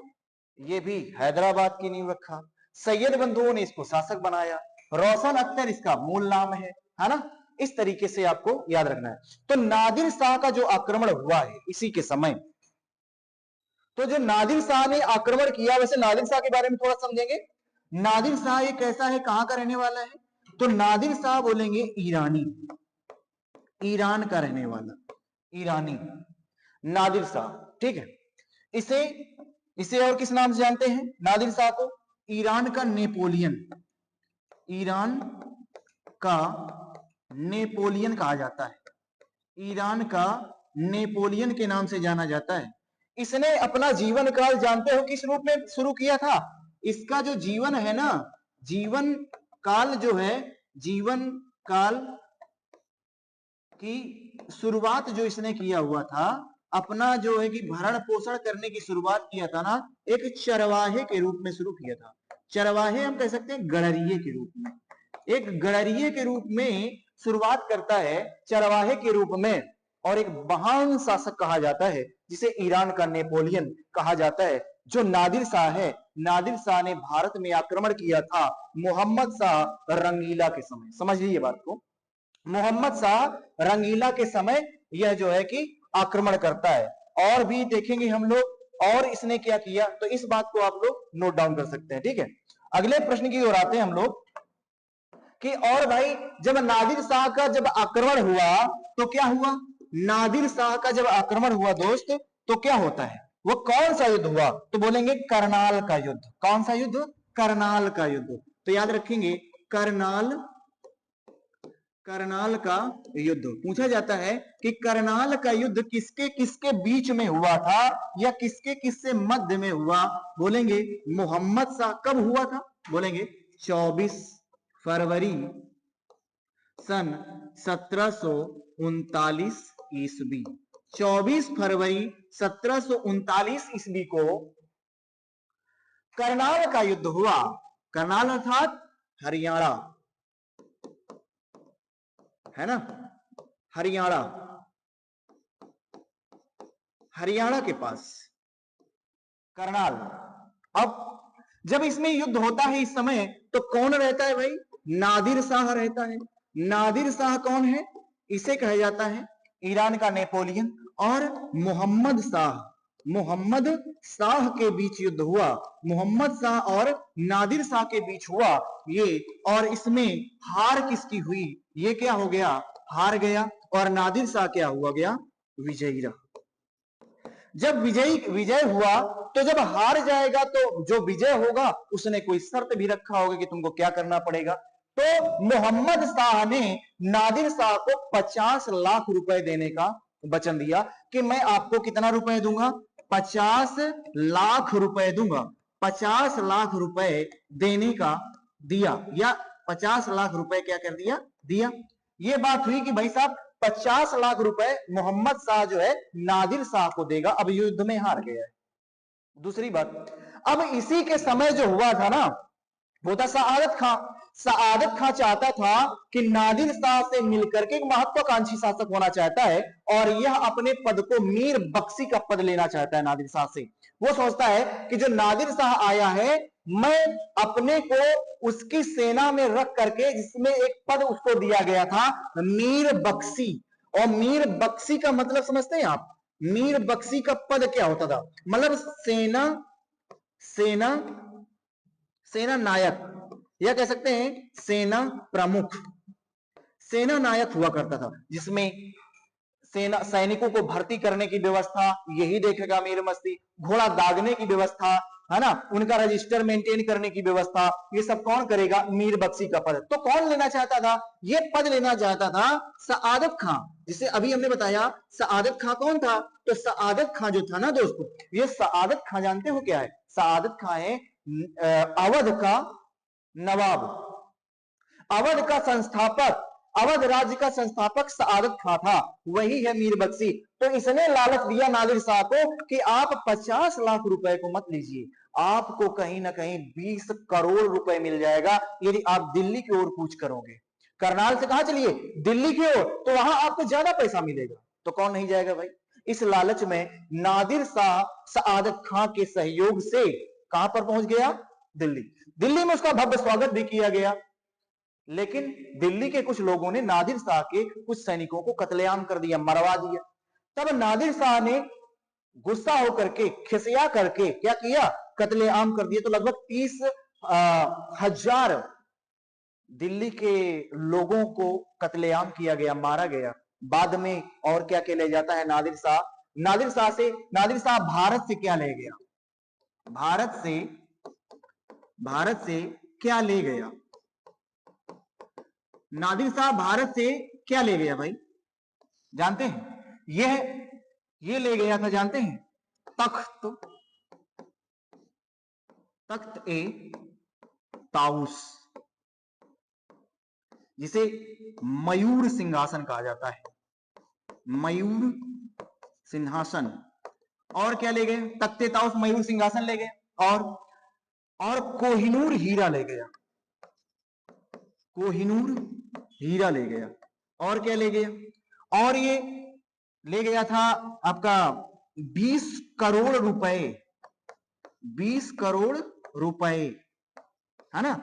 ये भी हैदराबाद की नींव रखा। सैयद बंधुओं ने इसको शासक बनाया। रोशन अख्तर इसका मूल नाम है ना। इस तरीके से आपको याद रखना है। तो नादिर शाह का जो आक्रमण हुआ है इसी के समय, तो जो नादिर शाह ने आक्रमण किया, वैसे नादिर शाह के बारे में थोड़ा समझेंगे। नादिर शाह ये कैसा है, कहां का रहने वाला है, तो नादिर शाह बोलेंगे ईरान का रहने वाला, ईरानी नादिर शाह, ठीक है। इसे और किस नाम से जानते हैं नादिर शाह को? ईरान का नेपोलियन कहा जाता है। ईरान का नेपोलियन के नाम से जाना जाता है। इसने अपना जीवन काल जानते हो किस रूप में शुरू किया था? इसका जो जीवन है ना, जीवन काल जो है, जीवन काल की शुरुआत जो इसने किया हुआ था, अपना जो है कि भरण पोषण करने की शुरुआत किया था ना, एक चरवाहे के रूप में शुरू किया था। चरवाहे हम कह सकते हैं गड़रिये के रूप में, एक गड़रिये के रूप में शुरुआत करता है, चरवाहे के रूप में। और एक महान शासक कहा जाता है जिसे ईरान का नेपोलियन कहा जाता है, जो नादिर शाह है। नादिर शाह ने भारत में आक्रमण किया था मोहम्मद शाह रंगीला के समय। समझ लीजिए बात को, मोहम्मद शाह रंगीला के समय यह जो है कि आक्रमण करता है। और भी देखेंगे हम लोग, और इसने क्या किया, तो इस बात को आप लोग नोट डाउन कर सकते हैं। ठीक है, अगले प्रश्न की ओर आते हैं हम लोग कि और भाई जब नादिर शाह का जब आक्रमण हुआ तो क्या हुआ। नादिर शाह का जब आक्रमण हुआ दोस्त, तो क्या होता है, वो कौन सा युद्ध हुआ, तो बोलेंगे करनाल का युद्ध। कौन सा युद्ध, करनाल का युद्ध। तो याद रखेंगे करनाल, करनाल का युद्ध। पूछा जाता है कि करनाल का युद्ध किसके किसके बीच में हुआ था, या किसके किससे मध्य में हुआ। बोलेंगे मोहम्मद शाह। कब हुआ था, बोलेंगे 24 फरवरी सन 1739 ईस्वी। 24 फरवरी 1739 ईस्वी को करनाल का युद्ध हुआ। करनाल अर्थात हरियाणा, है ना, हरियाणा, हरियाणा के पास करनाल। अब जब इसमें युद्ध होता है इस समय, तो कौन रहता है भाई, नादिर शाह रहता है। नादिर शाह कौन है, इसे कहा जाता है ईरान का नेपोलियन। और मोहम्मद शाह, मोहम्मद शाह के बीच युद्ध हुआ। मोहम्मद शाह और नादिर शाह के बीच हुआ ये। और इसमें हार किसकी हुई, ये क्या हो गया, हार गया। और नादिर शाह क्या हुआ गया, विजयी रहा। जब विजय हुआ, तो जब हार जाएगा तो जो विजय होगा उसने कोई शर्त भी रखा होगा कि तुमको क्या करना पड़ेगा। तो मोहम्मद शाह ने नादिर शाह को 50 लाख रुपए देने का वचन दिया कि मैं आपको कितना रुपए दूंगा, 50 लाख रुपए दूंगा। 50 लाख रुपए देने का दिया, या 50 लाख रुपए क्या कर दिया, दिया। ये बात हुई कि भाई साहब 50 लाख रुपए मोहम्मद शाह जो है नादिर शाह को देगा। अब युद्ध में हार गया है। दूसरी बात, अब इसी के समय जो हुआ था ना, वो था सआदत खां। सआदत खां चाहता था कि नादिर शाह से मिलकर के एक महत्वाकांक्षी शासक होना चाहता है, और यह अपने पद को मीर बख्शी का पद लेना चाहता है नादिर शाह से। वो सोचता है कि जो नादिर शाह आया है, मैं अपने को उसकी सेना में रख करके, जिसमें एक पद उसको दिया गया था मीर बख्शी। और मीर बख्शी का मतलब समझते हैं आप, मीर बख्शी का पद क्या होता था, मतलब सेना, सेना, सेना नायक, या कह सकते हैं सेना प्रमुख। सेना नायक हुआ करता था, जिसमें सेना सैनिकों को भर्ती करने की व्यवस्था, यही देखेगा मीर मस्ती, घोड़ा दागने की व्यवस्था, है ना, उनका रजिस्टर मेंटेन करने की व्यवस्था, ये सब कौन करेगा, मीर बख्शी का पद। तो कौन लेना चाहता था, ये पद लेना चाहता था सआदत खां, जिसे अभी हमने बताया सआदत खां कौन था। तो सआदत खां जो था ना दोस्तों, ये सआदत खां जानते हो क्या है, सआदत खां है अवध का नवाब, अवध का संस्थापक, अवध राज्य का संस्थापक सआदत खां था, वही है मीर बख्शी। तो इसने लालच दिया नादिर शाह को कि आप 50 लाख रुपए को मत लीजिए, आपको कहीं ना कहीं 20 करोड़ रुपए मिल जाएगा यदि आप दिल्ली की ओर कूच करोगे। करनाल से कहां चलिए, दिल्ली की ओर, तो वहां आपको ज्यादा पैसा मिलेगा। तो कौन नहीं जाएगा भाई। इस लालच में नादिर शाह सआदत खां के सहयोग से कहां पर पहुंच गया, दिल्ली। दिल्ली में उसका भव्य स्वागत भी किया गया। लेकिन दिल्ली के कुछ लोगों ने नादिर शाह के कुछ सैनिकों को कत्लेआम कर दिया, मरवा दिया। तब नादिर शाह ने गुस्सा होकर के, खिसिया करके क्या किया, कत्लेआम कर दिया। तो लगभग 30,000 दिल्ली के लोगों को कत्लेआम किया गया, मारा गया। बाद में और क्या क्या ले जाता है नादिर शाह, नादिर शाह भारत से क्या ले गया, भारत से क्या ले गया, नादिर शाह भारत से क्या ले गया भाई, जानते हैं, ये ले गया था, जानते हैं, तख्त, तख्त ए ताउस। जिसे मयूर सिंहासन कहा जाता है, मयूर सिंहासन। और क्या ले गए? तख्ते ताउस मयूर सिंहासन ले गए, और कोहिनूर हीरा ले गया, कोहिनूर हीरा ले गया। और क्या ले गया? और ये ले गया था आपका 20 करोड़ रुपए, 20 करोड़ रुपए, है ना।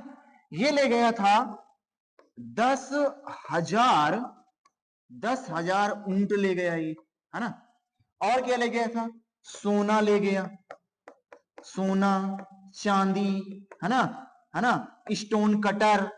ये ले गया था 10,000 ऊंट ले गया ये, है ना। और क्या ले गया था? सोना ले गया, सोना, चांदी, है ना, है ना। स्टोन कटर,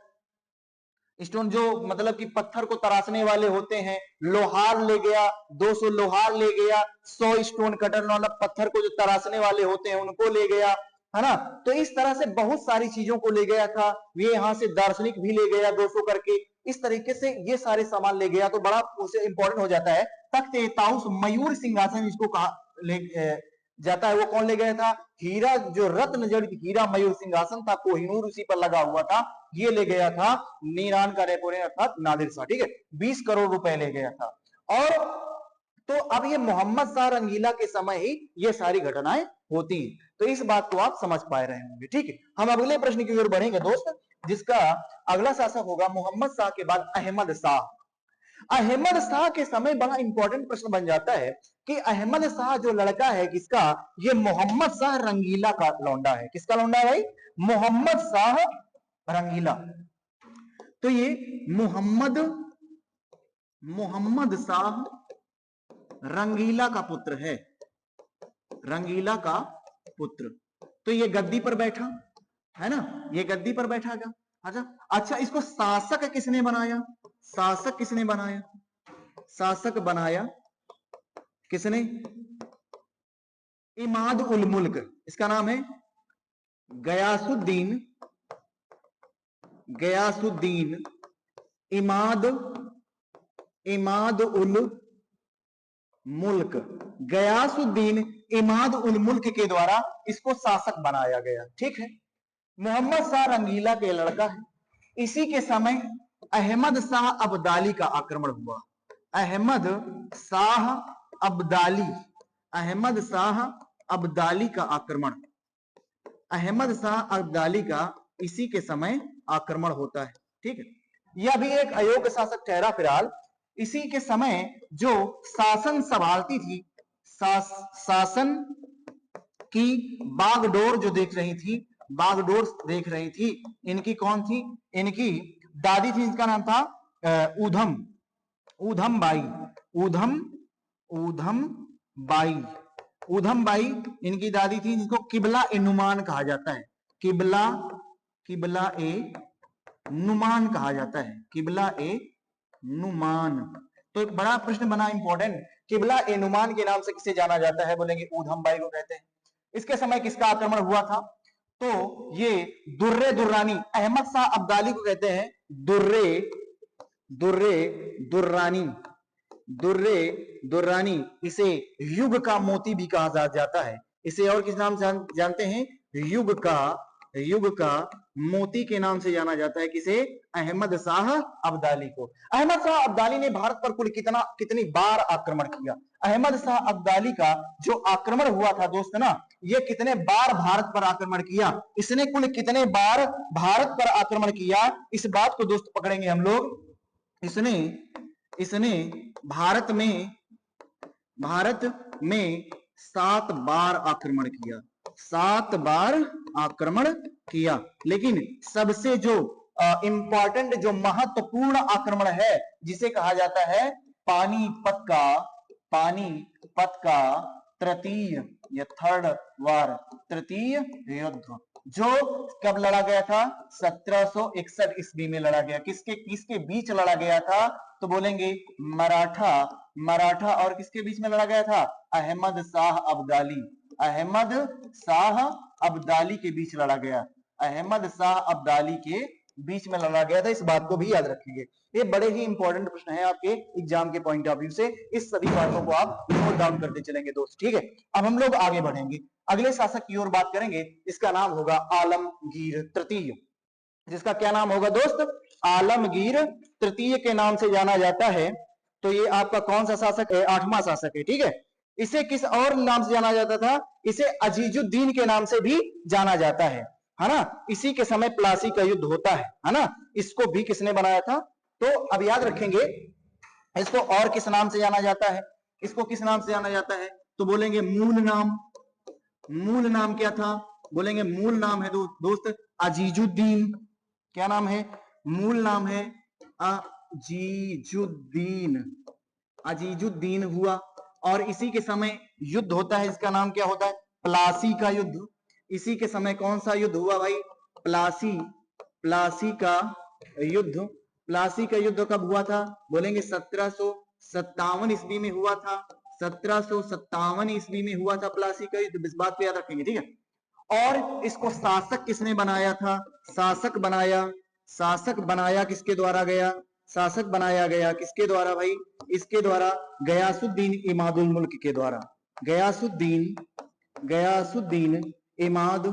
स्टोन जो मतलब कि पत्थर को तराशने वाले होते हैं, लोहार ले गया, 200 लोहार ले गया, 100 स्टोन कटर मतलब पत्थर को जो तराशने वाले होते हैं उनको ले गया, है ना। तो इस तरह से बहुत सारी चीजों को ले गया था। ये यहाँ से दार्शनिक भी ले गया 200 करके, इस तरीके से ये सारे सामान ले गया। तो बड़ा उसे इंपॉर्टेंट हो जाता है। तख्त ताउस मयूर सिंहासन जिसको कहा ले जाता है, वो कौन ले गया था? हीरा, जो रत्न जड़ित हीरा मयूर सिंहासन था, कोहिनूर उसी पर लगा हुआ था, ये ले गया था ईरान का रेपो रेट अर्थात नादिर शाह, ठीक है, 20 करोड़ रुपए ले गया था। और तो अब ये मोहम्मद शाह रंगीला के समय ही ये सारी घटनाएं होती हैं। तो इस बात को आप समझ पा रहे होंगे, ठीक है। हम अगले प्रश्न की ओर बढ़ेंगे दोस्त, जिसका अगला शासक होगा मोहम्मद शाह के बाद अहमद शाह। अहमद शाह के समय बड़ा इंपॉर्टेंट प्रश्न बन जाता है कि अहमद शाह जो लड़का है किसका? ये मोहम्मद शाह रंगीला का लौंडा है। किसका लौंडा है भाई? मोहम्मद शाह रंगीला। तो ये मोहम्मद शाह रंगीला का पुत्र है, रंगीला का पुत्र। तो ये गद्दी पर बैठा है ना, ये गद्दी पर बैठा गया। अच्छा, इसको शासक किसने बनाया? शासक किसने बनाया? शासक बनाया किसने? इमाद उल मुल्क। इसका नाम है गयासुद्दीन, गयासुद्दीन इमाद उल मुल्क। गयासुद्दीन इमाद उल मुल्क के द्वारा इसको शासक बनाया गया, ठीक है। मोहम्मद शाह रंगीला के लड़का है। इसी के समय अहमद शाह अब्दाली का आक्रमण हुआ। अहमद शाह अब्दाली, अहमद शाह अब्दाली का आक्रमण, अहमद शाह अब्दाली का इसी के समय आक्रमण होता है, ठीक है। यह भी एक अयोग्य शासक ठहरा। फिलहाल इसी के समय जो शासन संभालती थी, शासन की बागडोर जो देख रही थी, बागडोर देख रही थी, इनकी कौन थी? इनकी दादी थी, इनका नाम था ऊधम बाई, ऊधम बाई इनकी दादी थी, जिसको किबला ए नुमान कहा जाता है। किबला ए नुमान कहा जाता है, किबला ए नुमान। तो एक बड़ा प्रश्न बना इंपॉर्टेंट, किबला ए नुमान के नाम से किसे जाना जाता है? बोलेंगे ऊधम बाई को कहते हैं। इसके समय किसका आक्रमण हुआ था? तो ये दुर्रे दुर्रानी, अहमद शाह अब्दाली को कहते हैं दुर्रानी। इसे युग का मोती भी कहा जाता है। इसे और किस नाम से जानते हैं? युग का मोती के नाम से जाना जाता है। किसे? अहमद शाह अब्दाली को। अहमद शाह अब्दाली ने भारत पर कुल कितनी बार आक्रमण किया? अहमद शाह अब्दाली का जो आक्रमण हुआ था दोस्त ना, ये कितने बार भारत पर आक्रमण किया? इसने कुल कितने बार भारत पर आक्रमण किया? इस बात को दोस्त पकड़ेंगे हम लोग। इसने भारत में 7 बार आक्रमण किया, 7 बार आक्रमण किया। लेकिन सबसे जो इंपॉर्टेंट, जो महत्वपूर्ण आक्रमण है, जिसे कहा जाता है पानीपत का तृतीय या थर्ड वार, तृतीय युद्ध, जो कब लड़ा गया था? 1761 ईस्वी में लड़ा गया। किसके बीच लड़ा गया था? तो बोलेंगे मराठा और किसके बीच में लड़ा गया था? अहमद शाह अब्दाली के बीच लड़ा गया, अहमद शाह अब्दाली के बीच में लड़ा गया था। इस बात को भी याद रखेंगे। ये बड़े ही इंपॉर्टेंट प्रश्न है आपके एग्जाम के पॉइंट ऑफ व्यू से। इस सभी बातों को आप नोट डाउन करते चलेंगे दोस्त, ठीक है। अब हम लोग आगे बढ़ेंगे, अगले शासक की ओर बात करेंगे। इसका नाम होगा आलमगीर तृतीय। जिसका क्या नाम होगा दोस्त, आलमगीर तृतीय के नाम से जाना जाता है। तो ये आपका कौन सा शासक है, 8वां शासक है, ठीक है। इसे किस और नाम से जाना जाता था, इसे अजीजुद्दीन के नाम से भी जाना जाता है ना। इसी के समय प्लासी का युद्ध होता है ना। इसको भी किसने बनाया था, तो अब याद रखेंगे इसको और किस नाम से जाना जाता है, इसको किस नाम से जाना जाता है, तो बोलेंगे मूल नाम। मूल नाम क्या था, बोलेंगे मूल नाम है दोस्त अजीजुद्दीन। क्या नाम है, मूल नाम है अजीजुद्दीन। अजीजुद्दीन हुआ। और इसी के समय युद्ध होता है, इसका नाम क्या होता है, प्लासी का युद्ध। इसी के समय कौन सा युद्ध हुआ भाई, प्लासी का युद्ध। प्लासी का युद्ध कब हुआ था, बोलेंगे 1757 ईस्वी में हुआ था। 1757 ईस्वी में हुआ था प्लासी का युद्ध, इस बात को याद रखेंगे, ठीक है। और इसको शासक किसने बनाया था, शासक बनाया किसके द्वारा गया, शासक बनाया गया किसके द्वारा भाई, इसके द्वारा गयासुद्दीन इमादुल मुल्क के द्वारा। गयासुद्दीन इमाद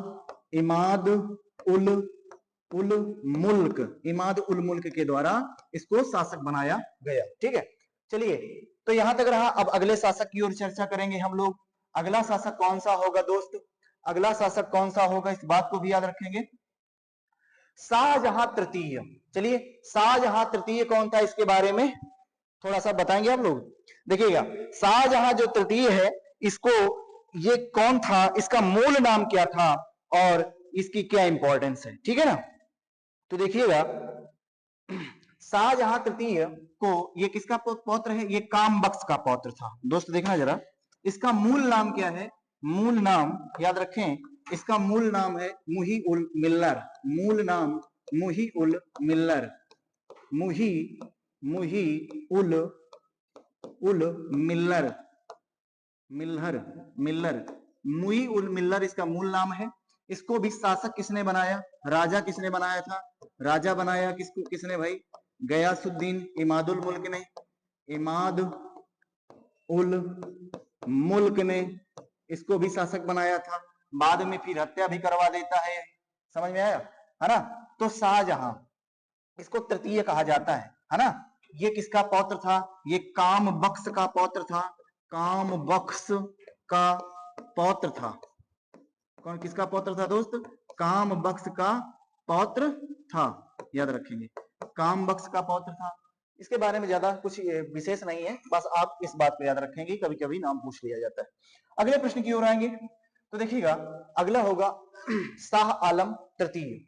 उल मुल्क के द्वारा इसको शासक बनाया गया, ठीक है। चलिए, तो यहां तक रहा। अब अगले शासक की ओर चर्चा करेंगे हम लोग। अगला शासक कौन सा होगा दोस्त, अगला शासक कौन सा होगा, इस बात को भी याद रखेंगे, शाहजहां तृतीय। चलिए, शाहजहां तृतीय कौन था, इसके बारे में थोड़ा सा बताएंगे हम लोग। देखिएगा, शाहजहां जो तृतीय है, इसको ये कौन था, इसका मूल नाम क्या था और इसकी क्या इंपॉर्टेंस है, ठीक है ना। तो देखिएगा, शाहजहां तृतीय को ये किसका पौत्र है, ये कामबख्श का पौत्र था। दोस्त देखना जरा, इसका मूल नाम क्या है, मूल नाम याद रखें, इसका मूल नाम है मुही उल मिल्लर। मूल नाम मुही उल मिल्लर। मुही उल मिल्लर। मुही उल मिल्लर इसका मूल नाम है। इसको भी शासक किसने बनाया, राजा किसने बनाया था, राजा बनाया किसने भाई, गयासुद्दीन इमादुल मुल्क ने। इमाद उल मुल्क ने इसको भी शासक बनाया था। बाद में फिर हत्या भी करवा देता है, समझ में आया है ना। तो शाहजहां, इसको तृतीय कहा जाता है ना। ये किसका पौत्र था, ये कामबख्श का पौत्र था। कामबख्श का पौत्र था। कौन किसका पौत्र था दोस्त, कामबख्श का पौत्र था, याद रखेंगे, कामबख्श का पौत्र था। इसके बारे में ज्यादा कुछ विशेष नहीं है, बस आप इस बात को याद रखेंगे, कभी कभी नाम पूछ लिया जाता है। अगले प्रश्न की ओर आएंगे, तो देखिएगा अगला होगा शाह आलम तृतीय।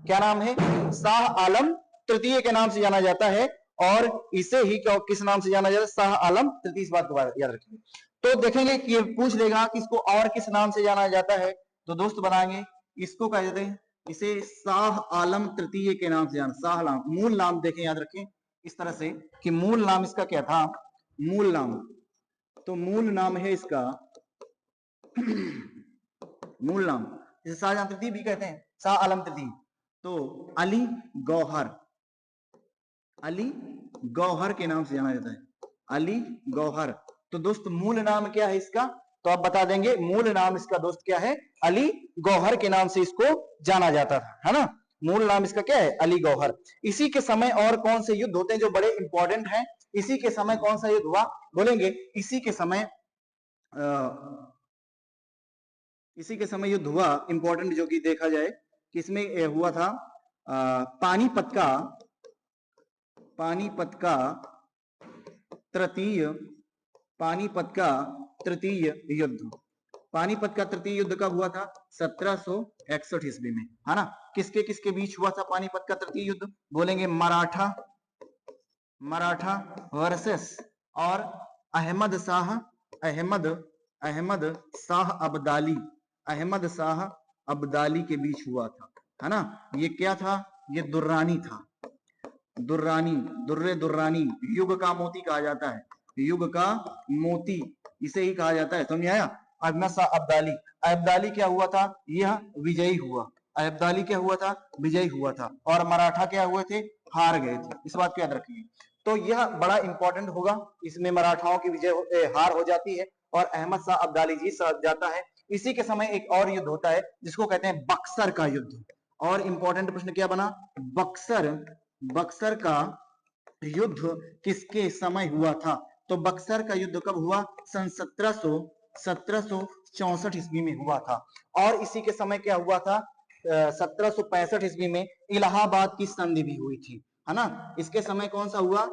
क्या नाम है, शाह आलम तृतीय के नाम से जाना जाता है। और इसे ही किस नाम से जाना जाता है, शाह आलम तृतीय, इस बात को याद रखेंगे। तो देखेंगे कि ये पूछ लेगा कि इसको और किस नाम से जाना जाता है, तो दोस्त बनाएंगे, इसको कह देते हैं, इसे शाह आलम तृतीय के नाम से जाना। शाह आलम मूल नाम देखें, याद रखें इस तरह से कि मूल नाम इसका क्या था, मूल नाम, तो मूल नाम है इसका मूल नाम, इसे शाहजहां तृतीय भी कहते हैं, शाह आलम तृतीय। तो अली गौहर के नाम से जाना जाता है, अली गौहर। तो दोस्त मूल नाम क्या है इसका, तो आप बता देंगे, मूल नाम इसका दोस्त क्या है, अली गौहर के नाम से इसको जाना जाता था, है ना। मूल नाम इसका क्या है, अली गौहर। इसी के समय और कौन से युद्ध होते हैं जो बड़े इंपॉर्टेंट हैं, इसी के समय कौन सा युद्ध हुआ, बोलेंगे इसी के समय युद्ध हुआ इंपॉर्टेंट, जो कि देखा जाए किसमें हुआ था, पानीपत का तृतीय युद्ध। पानीपत का तृतीय युद्ध कब हुआ था, 1761 ईस्वी में, है ना। किसके किसके बीच हुआ था पानीपत का तृतीय युद्ध, बोलेंगे मराठा वर्सेस और अहमद शाह अब्दाली के बीच हुआ था, है ना। ये क्या था, ये दुर्रानी था, दुर्रानी, युग का मोती कहा जाता है, युग का मोती इसे ही कहा जाता है, समझ आया। अहमद शाह अब्दाली क्या हुआ था, यह विजयी हुआ। अब्दाली क्या हुआ था, विजयी हुआ था। और मराठा क्या हुए थे, हार गए थे, इस बात को याद रखिए। तो यह बड़ा इंपॉर्टेंट होगा, इसमें मराठाओं की हार हो जाती है और अहमद शाह अब्दाली जी जाता है। इसी के समय एक और युद्ध होता है जिसको कहते हैं बक्सर का युद्ध। और इंपॉर्टेंट प्रश्न क्या बना, बक्सर का युद्ध किसके समय हुआ था? तो बक्सर का युद्ध कब हुआ? सन 1764 ईस्वी में हुआ था। और इसी के समय क्या हुआ था? 1765 ईस्वी में इलाहाबाद की संधि भी हुई थी, है ना। इसके समय कौन सा हुआ?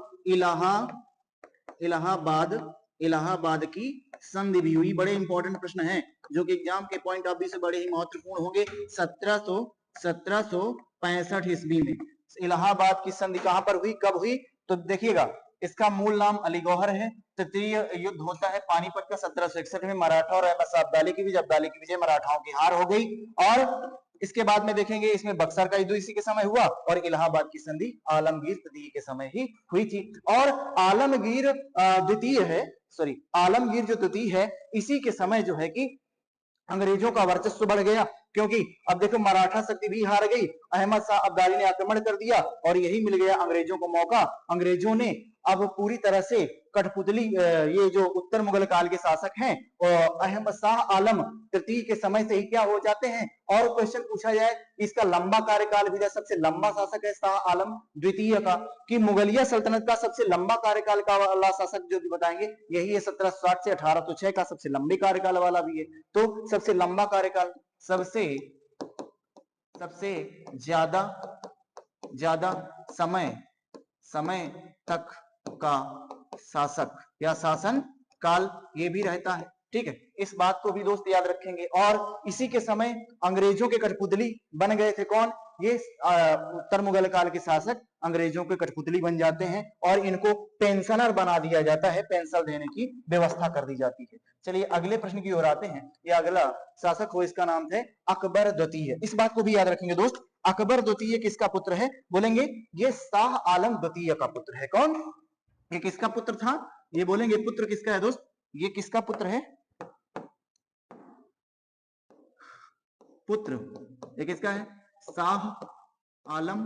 इलाहाबाद की संधि भी हुई। बड़े इंपॉर्टेंट प्रश्न हैं जो कि एग्जाम के पॉइंट ऑफ व्यू से बड़े ही महत्वपूर्ण होंगे। 1765 ईस्वी में इलाहाबाद की संधि कहां पर हुई, कब हुई? तो देखिएगा, इसका मूल नाम अलीगौहर है। तृतीय युद्ध होता है पानीपत का 1761 में, मराठा और अहमद शाह अब्दाली की विजय, मराठाओं की हार हो गई। और इसके बाद में देखेंगे इसमें बक्सर का युद्ध इसी के समय हुआ और इलाहाबाद की संधि आलमगीर तृतीय के समय ही हुई थी। और आलमगीर द्वितीय है, आलमगीर जो तृतीय है, इसी के समय जो है कि अंग्रेजों का वर्चस्व बढ़ गया। क्योंकि अब देखो मराठा शक्ति भी हार गई, अहमद शाह अब्दाली ने आक्रमण कर दिया और यही मिल गया अंग्रेजों को मौका। अंग्रेजों ने अब पूरी तरह से कठपुतली, ये जो उत्तर मुगल काल के शासक हैं अहमद शाह आलम तृतीय के समय से ही क्या हो जाते हैं। और क्वेश्चन पूछा जाए इसका लंबा कार्यकाल भी, सबसे लंबा शासक है शाह आलम द्वितीय का, कि मुगलिया सल्तनत का सबसे लंबा कार्यकाल का वाला शासक जो भी बताएंगे यही है 1760 से 1806 का, सबसे लंबे कार्यकाल वाला भी है। तो सबसे लंबा कार्यकाल, सबसे ज्यादा समय तक का शासक या शासन काल ये भी रहता है। ठीक है, इस बात को भी दोस्त याद रखेंगे। और इसी के समय अंग्रेजों के कठपुतली बन गए थे कौन? ये उत्तर मुगल काल के शासक अंग्रेजों के कठपुतली बन जाते हैं और इनको पेंशनर बना दिया जाता है, पेंशन देने की व्यवस्था कर दी जाती है। चलिए अगले प्रश्न की ओर आते हैं। ये अगला शासक हो, इसका नाम थे अकबर द्वितीय। इस बात को भी याद रखेंगे दोस्त, अकबर द्वितीय किसका पुत्र है? बोलेंगे ये शाह आलम द्वितीय का पुत्र है। कौन? ये किसका पुत्र था? ये बोलेंगे पुत्र किसका है दोस्त? ये किसका पुत्र है? पुत्र ये किसका है? शाह आलम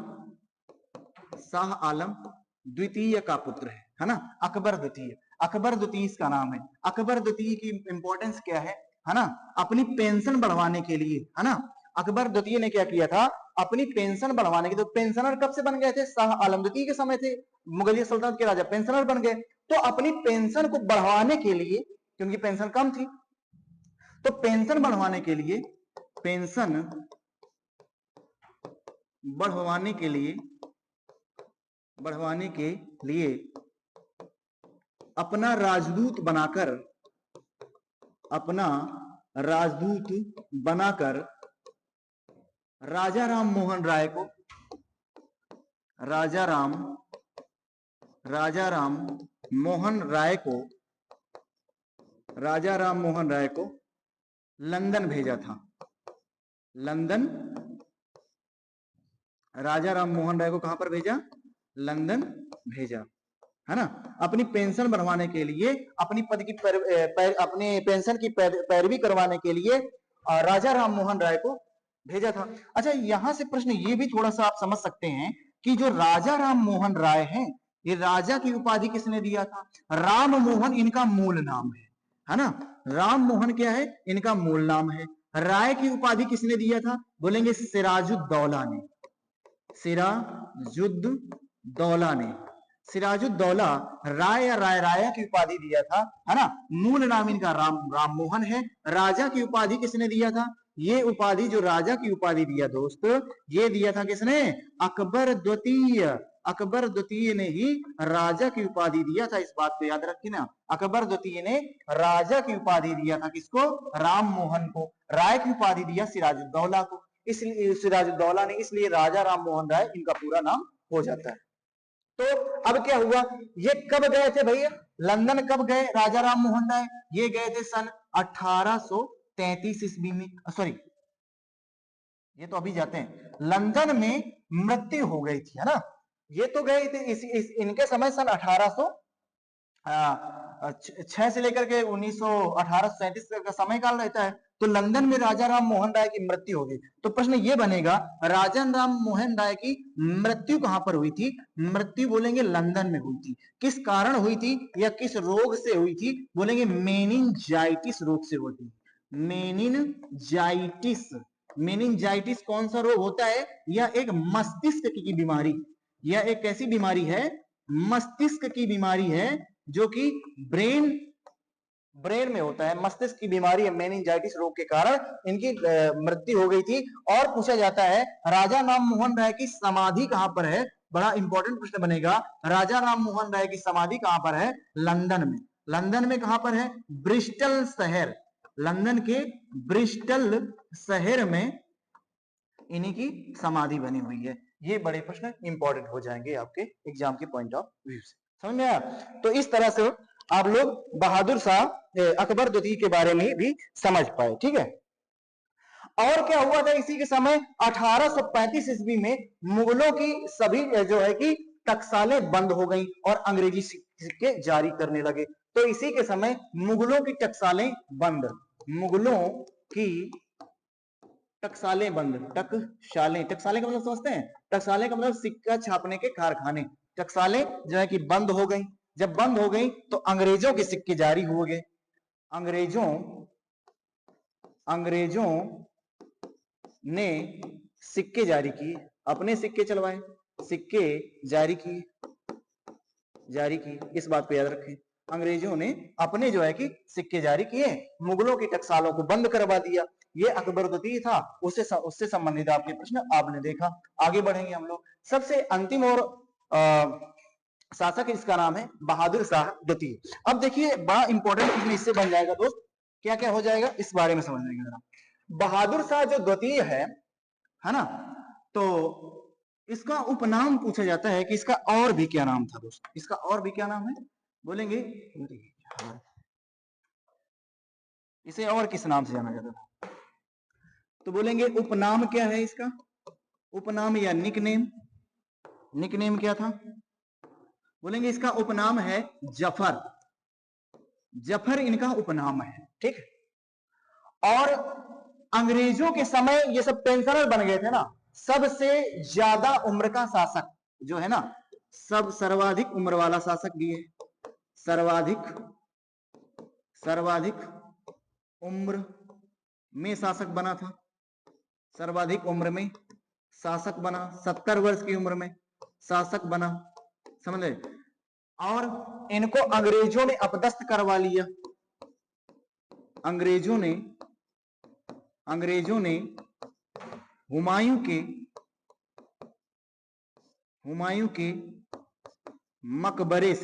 द्वितीय का पुत्र है ना, अकबर द्वितीय। अकबर द्वितीय इसका नाम है। अकबर द्वितीय की इंपॉर्टेंस क्या है ना, अपनी पेंशन बढ़वाने के लिए, है ना। अकबर द्वितीय ने क्या किया था? अपनी पेंशन बढ़वाने के, तो पेंशनर कब से बन गए थे? शाह आलम द्वितीय के समय थे, मुगलिया सल्तनत के राजा पेंशनर बन गए। तो अपनी पेंशन को बढ़वाने के लिए, क्योंकि पेंशन कम थी, तो पेंशन बढ़वाने के लिए, बढ़वाने के लिए अपना राजदूत बनाकर राजा राम मोहन राय को लंदन भेजा था। राजा राम मोहन राय को कहां पर भेजा? लंदन भेजा, है ना। अपनी पेंशन बढ़वाने के लिए, अपनी पद की अपने पेंशन की पैरवी करवाने के लिए राजा राम मोहन राय को भेजा था। अच्छा, यहां से प्रश्न ये भी थोड़ा सा आप समझ सकते हैं कि जो राजा राम मोहन राय हैं, ये राजा की उपाधि किसने दिया था? राम मोहन इनका मूल नाम है ना। राम मोहन क्या है? इनका मूल नाम है। राय की उपाधि किसने दिया था? बोलेंगे सिराजुद्दौला ने। सिराजुद्दौला राय या राया की उपाधि दिया था, है ना। मूल नाम इनका राम मोहन है। राजा की उपाधि किसने दिया था? ये उपाधि, जो राजा की उपाधि दिया दोस्त, ये दिया था किसने? अकबर द्वितीय। अकबर द्वितीय ने ही राजा की उपाधि दिया था, इस बात को याद रखना। अकबर द्वितीय ने राजा की उपाधि दिया था किसको? राम मोहन को। राय की उपाधि दिया सिराजुद्दौला को, इसलिए सिराजुद्दौला ने, इसलिए राजा राम मोहन राय इनका पूरा नाम हो जाता है। तो अब क्या हुआ? ये कब गए थे भैया लंदन? कब गए राजा राम मोहन राय? ये गए थे सन 1833 ईस्वी में। सॉरी, ये तो अभी जाते हैं। लंदन में मृत्यु हो गई थी, है ना। ये तो गए थे इनके समय सन 1806 से लेकर के 1837 का समय काल रहता है। तो लंदन में राजा राम मोहन राय की मृत्यु हो गई। तो प्रश्न ये बनेगा, राजा राम मोहन राय की मृत्यु कहां पर हुई थी? मृत्यु बोलेंगे लंदन में हुई थी। किस कारण हुई थी या किस रोग से हुई थी? बोलेंगे मेनिनजाइटिस रोग से हुई थी। मेनिनजाइटिस मेनिंजाइटिस कौन सा रोग होता है? यह एक मस्तिष्क की बीमारी, यह एक कैसी बीमारी है? मस्तिष्क की बीमारी है, जो कि ब्रेन में होता है। मस्तिष्क की बीमारी है, मेनिंजाइटिस रोग के कारण इनकी मृत्यु हो गई थी। और पूछा जाता है राजा राम मोहन राय की समाधि कहां पर है? बड़ा इंपॉर्टेंट प्रश्न बनेगा। राजा राम मोहन राय की समाधि कहां पर है? लंदन में। लंदन में कहां पर है? ब्रिस्टल शहर, लंदन के ब्रिस्टल शहर में इन्हीं की समाधि बनी हुई है। ये बड़े प्रश्न इंपॉर्टेंट हो जाएंगे आपके एग्जाम के पॉइंट ऑफ व्यू से, समझ में आया? तो इस तरह से आप लोग बहादुर शाह अकबर द्वितीय के बारे में भी समझ पाए, ठीक है। और क्या हुआ था इसी के समय? 1835 ईस्वी में मुगलों की सभी जो है कि टकसालें बंद हो गई और अंग्रेजी सिक्के जारी करने लगे। तो इसी के समय मुगलों की टकसालें बंद, मुगलों की टकसालें बंद। टकसालें, टकसालें का मतलब समझते हैं? टकसालें का मतलब सिक्का छापने के कारखाने। टकसालें जो है कि बंद हो गई। जब बंद हो गई तो अंग्रेजों के सिक्के जारी हो गए। अंग्रेजों ने सिक्के जारी किए, अपने सिक्के चलवाए, सिक्के जारी किए। इस बात को याद रखें, अंग्रेजों ने अपने जो है कि सिक्के जारी किए, मुगलों की टकसालों को बंद करवा दिया। ये अकबर द्वितीय था, उससे संबंधित आपके प्रश्न आपने देखा। आगे बढ़ेंगे हम लोग। सबसे अंतिम और शासक इसका नाम है बहादुर शाह द्वितीय। अब देखिए बड़ा इंपॉर्टेंट प्रश्न इससे बन जाएगा दोस्त, क्या क्या हो जाएगा इस बारे में समझ लेंगे जरा। बहादुर शाह जो द्वितीय है ना, तो इसका उपनाम पूछा जाता है कि इसका और भी क्या नाम था दोस्त? इसका और भी क्या नाम है बोलेंगे? इसे और किस नाम से जाना जाता था? तो बोलेंगे उपनाम क्या है इसका? उपनाम या निकनेम। निकनेम क्या था? बोलेंगे इसका उपनाम है जफर। जफर इनका उपनाम है, ठीक। और अंग्रेजों के समय ये सब पेंशनर बन गए थे ना, सबसे ज्यादा उम्र का शासक जो है ना, सब सर्वाधिक उम्र वाला शासक भी है। सर्वाधिक उम्र में शासक बना था, सर्वाधिक उम्र में शासक बना, 70 वर्ष की उम्र में शासक बना, समझ ले। और इनको अंग्रेजों ने अपदस्थ करवा लिया। अंग्रेजों ने हुमायूं के मकबरे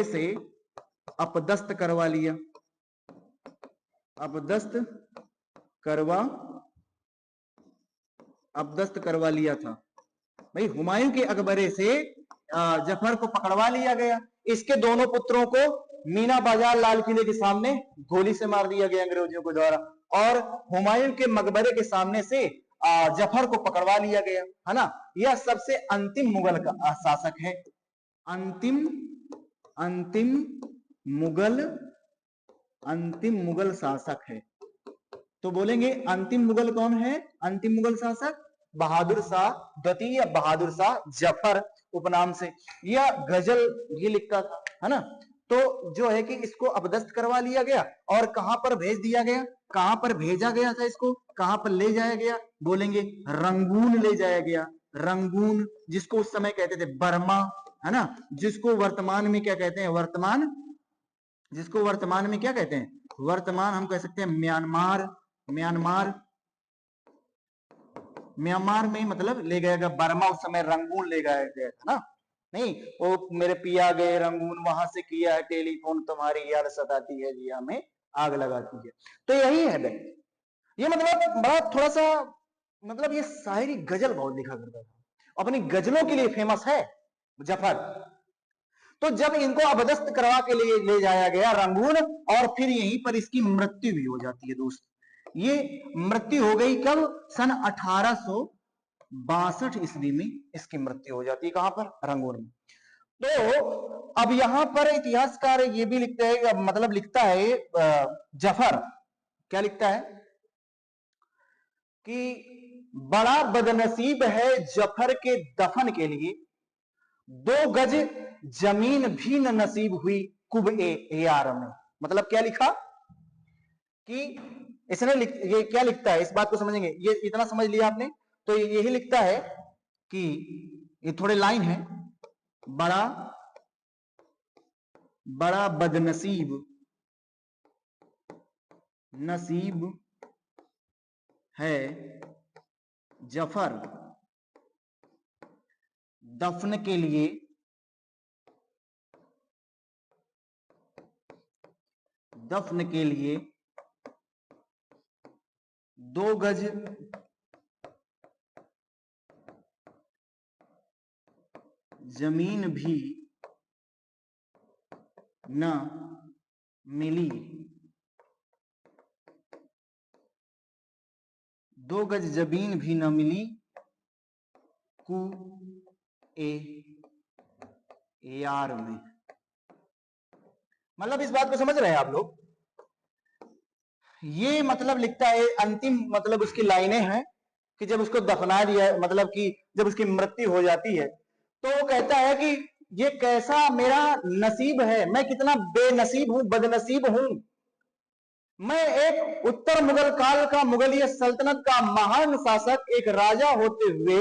से अपदस्थ करवा लिया। अपदस्थ करवा लिया था भाई। हुमायूं के मकबरे से जफर को पकड़वा लिया गया। इसके दोनों पुत्रों को मीना बाजार लाल किले के सामने गोली से मार दिया गया अंग्रेजों के द्वारा। और हुमायूं के मकबरे के सामने से जफर को पकड़वा लिया गया, है ना। यह सबसे अंतिम मुगल का शासक है। अंतिम मुगल शासक है। तो बोलेंगे अंतिम मुगल कौन है? अंतिम मुगल शासक बहादुर शाह द्वितीय, बहादुर शाह जफर उपनाम से। यह गजल ये लिखता था, है ना। तो जो है कि इसको अपदस्थ करवा लिया गया और कहां पर भेज दिया गया? कहां पर भेजा गया था इसको? कहां पर ले जाया गया? बोलेंगे रंगून ले जाया गया। रंगून, जिसको उस समय कहते थे बर्मा, है ना, जिसको वर्तमान में क्या कहते हैं? जिसको वर्तमान में क्या कहते हैं? वर्तमान हम कह सकते हैं म्यांमार में मतलब ले गया गया। बर्मा उस समय रंगून ले गया गया था ना। नहीं, वो मेरे पिया गए रंगून, वहां से किया है टेलीफोन, तुम्हारी याद सताती है जी हमें आग लगाती है। तो यही है भाई, ये मतलब बड़ा थोड़ा सा मतलब ये शायरी गजल बहुत लिखा करता था, अपनी गजलों के लिए फेमस है जफर। तो जब इनको अपदस्थ करवा के लिए ले जाया गया रंगून, और फिर यहीं पर इसकी मृत्यु भी हो जाती है दोस्त। ये मृत्यु हो गई कब? सन 1862 ईस्वी में इसकी मृत्यु हो जाती है। कहां पर? रंगून में। तो अब यहां पर इतिहासकार ये भी लिखते हैं, मतलब लिखता है जफर, क्या लिखता है कि बड़ा बदनसीब है जफर के दफन के लिए, 2 गज जमीन भी न नसीब हुई कुब ए यार में। मतलब क्या लिखा कि ये क्या लिखता है, इस बात को समझेंगे, ये इतना समझ लिया आपने, तो यही लिखता है कि ये थोड़े लाइन है, बड़ा बड़ा बदनसीब नसीब है जफर दफन के लिए दो गज जमीन भी न मिली, 2 गज जमीन भी न मिली कु ए यार में। मतलब इस बात को समझ रहे हैं आप लोग, ये मतलब लिखता है, अंतिम मतलब उसकी लाइनें हैं कि जब उसको दफना दिया, मतलब कि जब उसकी मृत्यु हो जाती है, तो वो कहता है कि ये कैसा मेरा नसीब है, मैं कितना बेनसीब हूं, बदनसीब हूं। मैं एक उत्तर मुगल काल का, मुगलिया सल्तनत का महान शासक, एक राजा होते हुए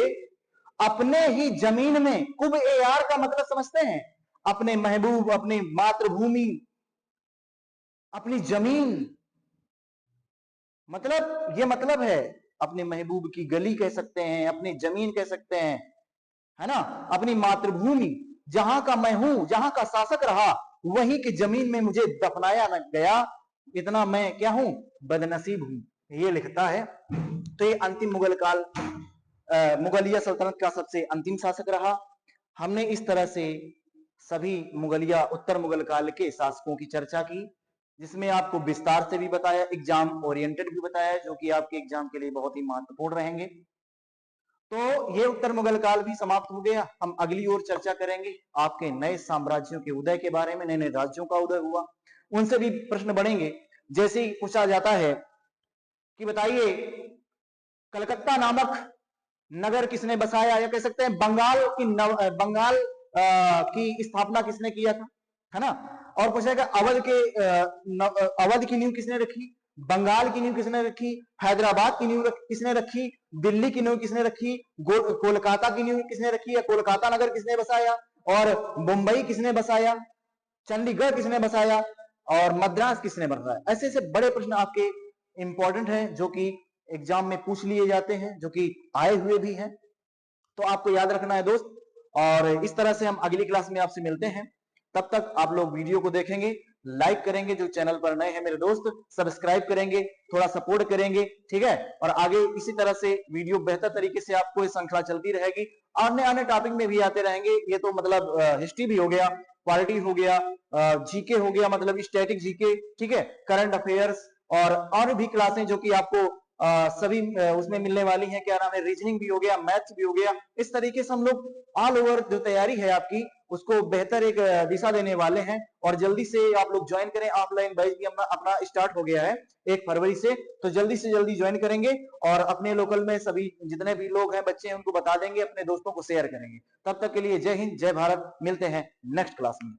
अपने ही जमीन में, कुब ए यार का मतलब समझते हैं, अपने महबूब, अपनी मातृभूमि, अपनी जमीन, मतलब ये मतलब है अपने महबूब की गली कह सकते हैं, अपनी जमीन कह सकते हैं, है ना, अपनी मातृभूमि जहां का मैं हूं, जहां का शासक रहा, वही की जमीन में मुझे दफनाया न गया, इतना मैं क्या हूं, बदनसीब हूं, ये लिखता है। तो ये अंतिम मुगल काल, मुगलिया सल्तनत का सबसे अंतिम शासक रहा। हमने इस तरह से सभी मुगलिया, उत्तर मुगल काल के शासकों की चर्चा की, जिसमें आपको विस्तार से भी बताया, एग्जाम ओरिएंटेड भी बताया, जो कि आपके एग्जाम के लिए बहुत ही महत्वपूर्ण रहेंगे। तो ये उत्तर मुगल काल भी समाप्त हो गया। हम अगली ओर चर्चा करेंगे आपके नए साम्राज्यों के उदय के बारे में, नए नए राज्यों का उदय हुआ, उनसे भी प्रश्न बढ़ेंगे। जैसे ही पूछा जाता है कि बताइए कलकत्ता नामक नगर किसने बसाया, या कह सकते हैं बंगाल की स्थापना किसने किया था, है ना। और पूछा गया अवध की नींव किसने रखी, बंगाल की नींव किसने रखी, हैदराबाद की नींव किसने रखी, दिल्ली की नींव किसने रखी, कोलकाता की नींव किसने रखी, या कोलकाता नगर किसने बसाया, और मुंबई किसने बसाया, चंडीगढ़ किसने बसाया, और मद्रास किसने बसाया। ऐसे ऐसे बड़े प्रश्न आपके इंपॉर्टेंट हैं, जो कि एग्जाम में पूछ लिए जाते हैं, जो कि आए हुए भी हैं, तो आपको याद रखना है दोस्त। और इस तरह से हम अगली क्लास में आपसे मिलते हैं। तब तक आप लोग वीडियो को देखेंगे, लाइक करेंगे, जो चैनल पर नए हैं मेरे दोस्त सब्सक्राइब करेंगे, थोड़ा सपोर्ट करेंगे, ठीक है। और आगे इसी तरह से वीडियो बेहतर तरीके से आपको ये श्रृंखला चलती रहेगी, अन्य अन्य टॉपिक में भी आते रहेंगे। ये तो मतलब हिस्ट्री भी हो गया, पॉलिटी हो गया, जीके हो गया, मतलब स्टैटिक जीके, ठीक है, करंट अफेयर्स, और भी क्लासें जो कि आपको सभी उसमें मिलने वाली हैं। क्या नाम है, रीजनिंग भी हो गया, मैथ्स भी हो गया। इस तरीके से हम लोग ऑल ओवर जो तैयारी है आपकी, उसको बेहतर एक दिशा देने वाले हैं। और जल्दी से आप लोग ज्वाइन करें, ऑफलाइन बैच भी अपना स्टार्ट हो गया है 1 फरवरी से, तो जल्दी से जल्दी ज्वाइन करेंगे। और अपने लोकल में सभी जितने भी लोग हैं, बच्चे हैं, उनको बता देंगे, अपने दोस्तों को शेयर करेंगे। तब तक के लिए जय हिंद, जय भारत, मिलते हैं नेक्स्ट क्लास में।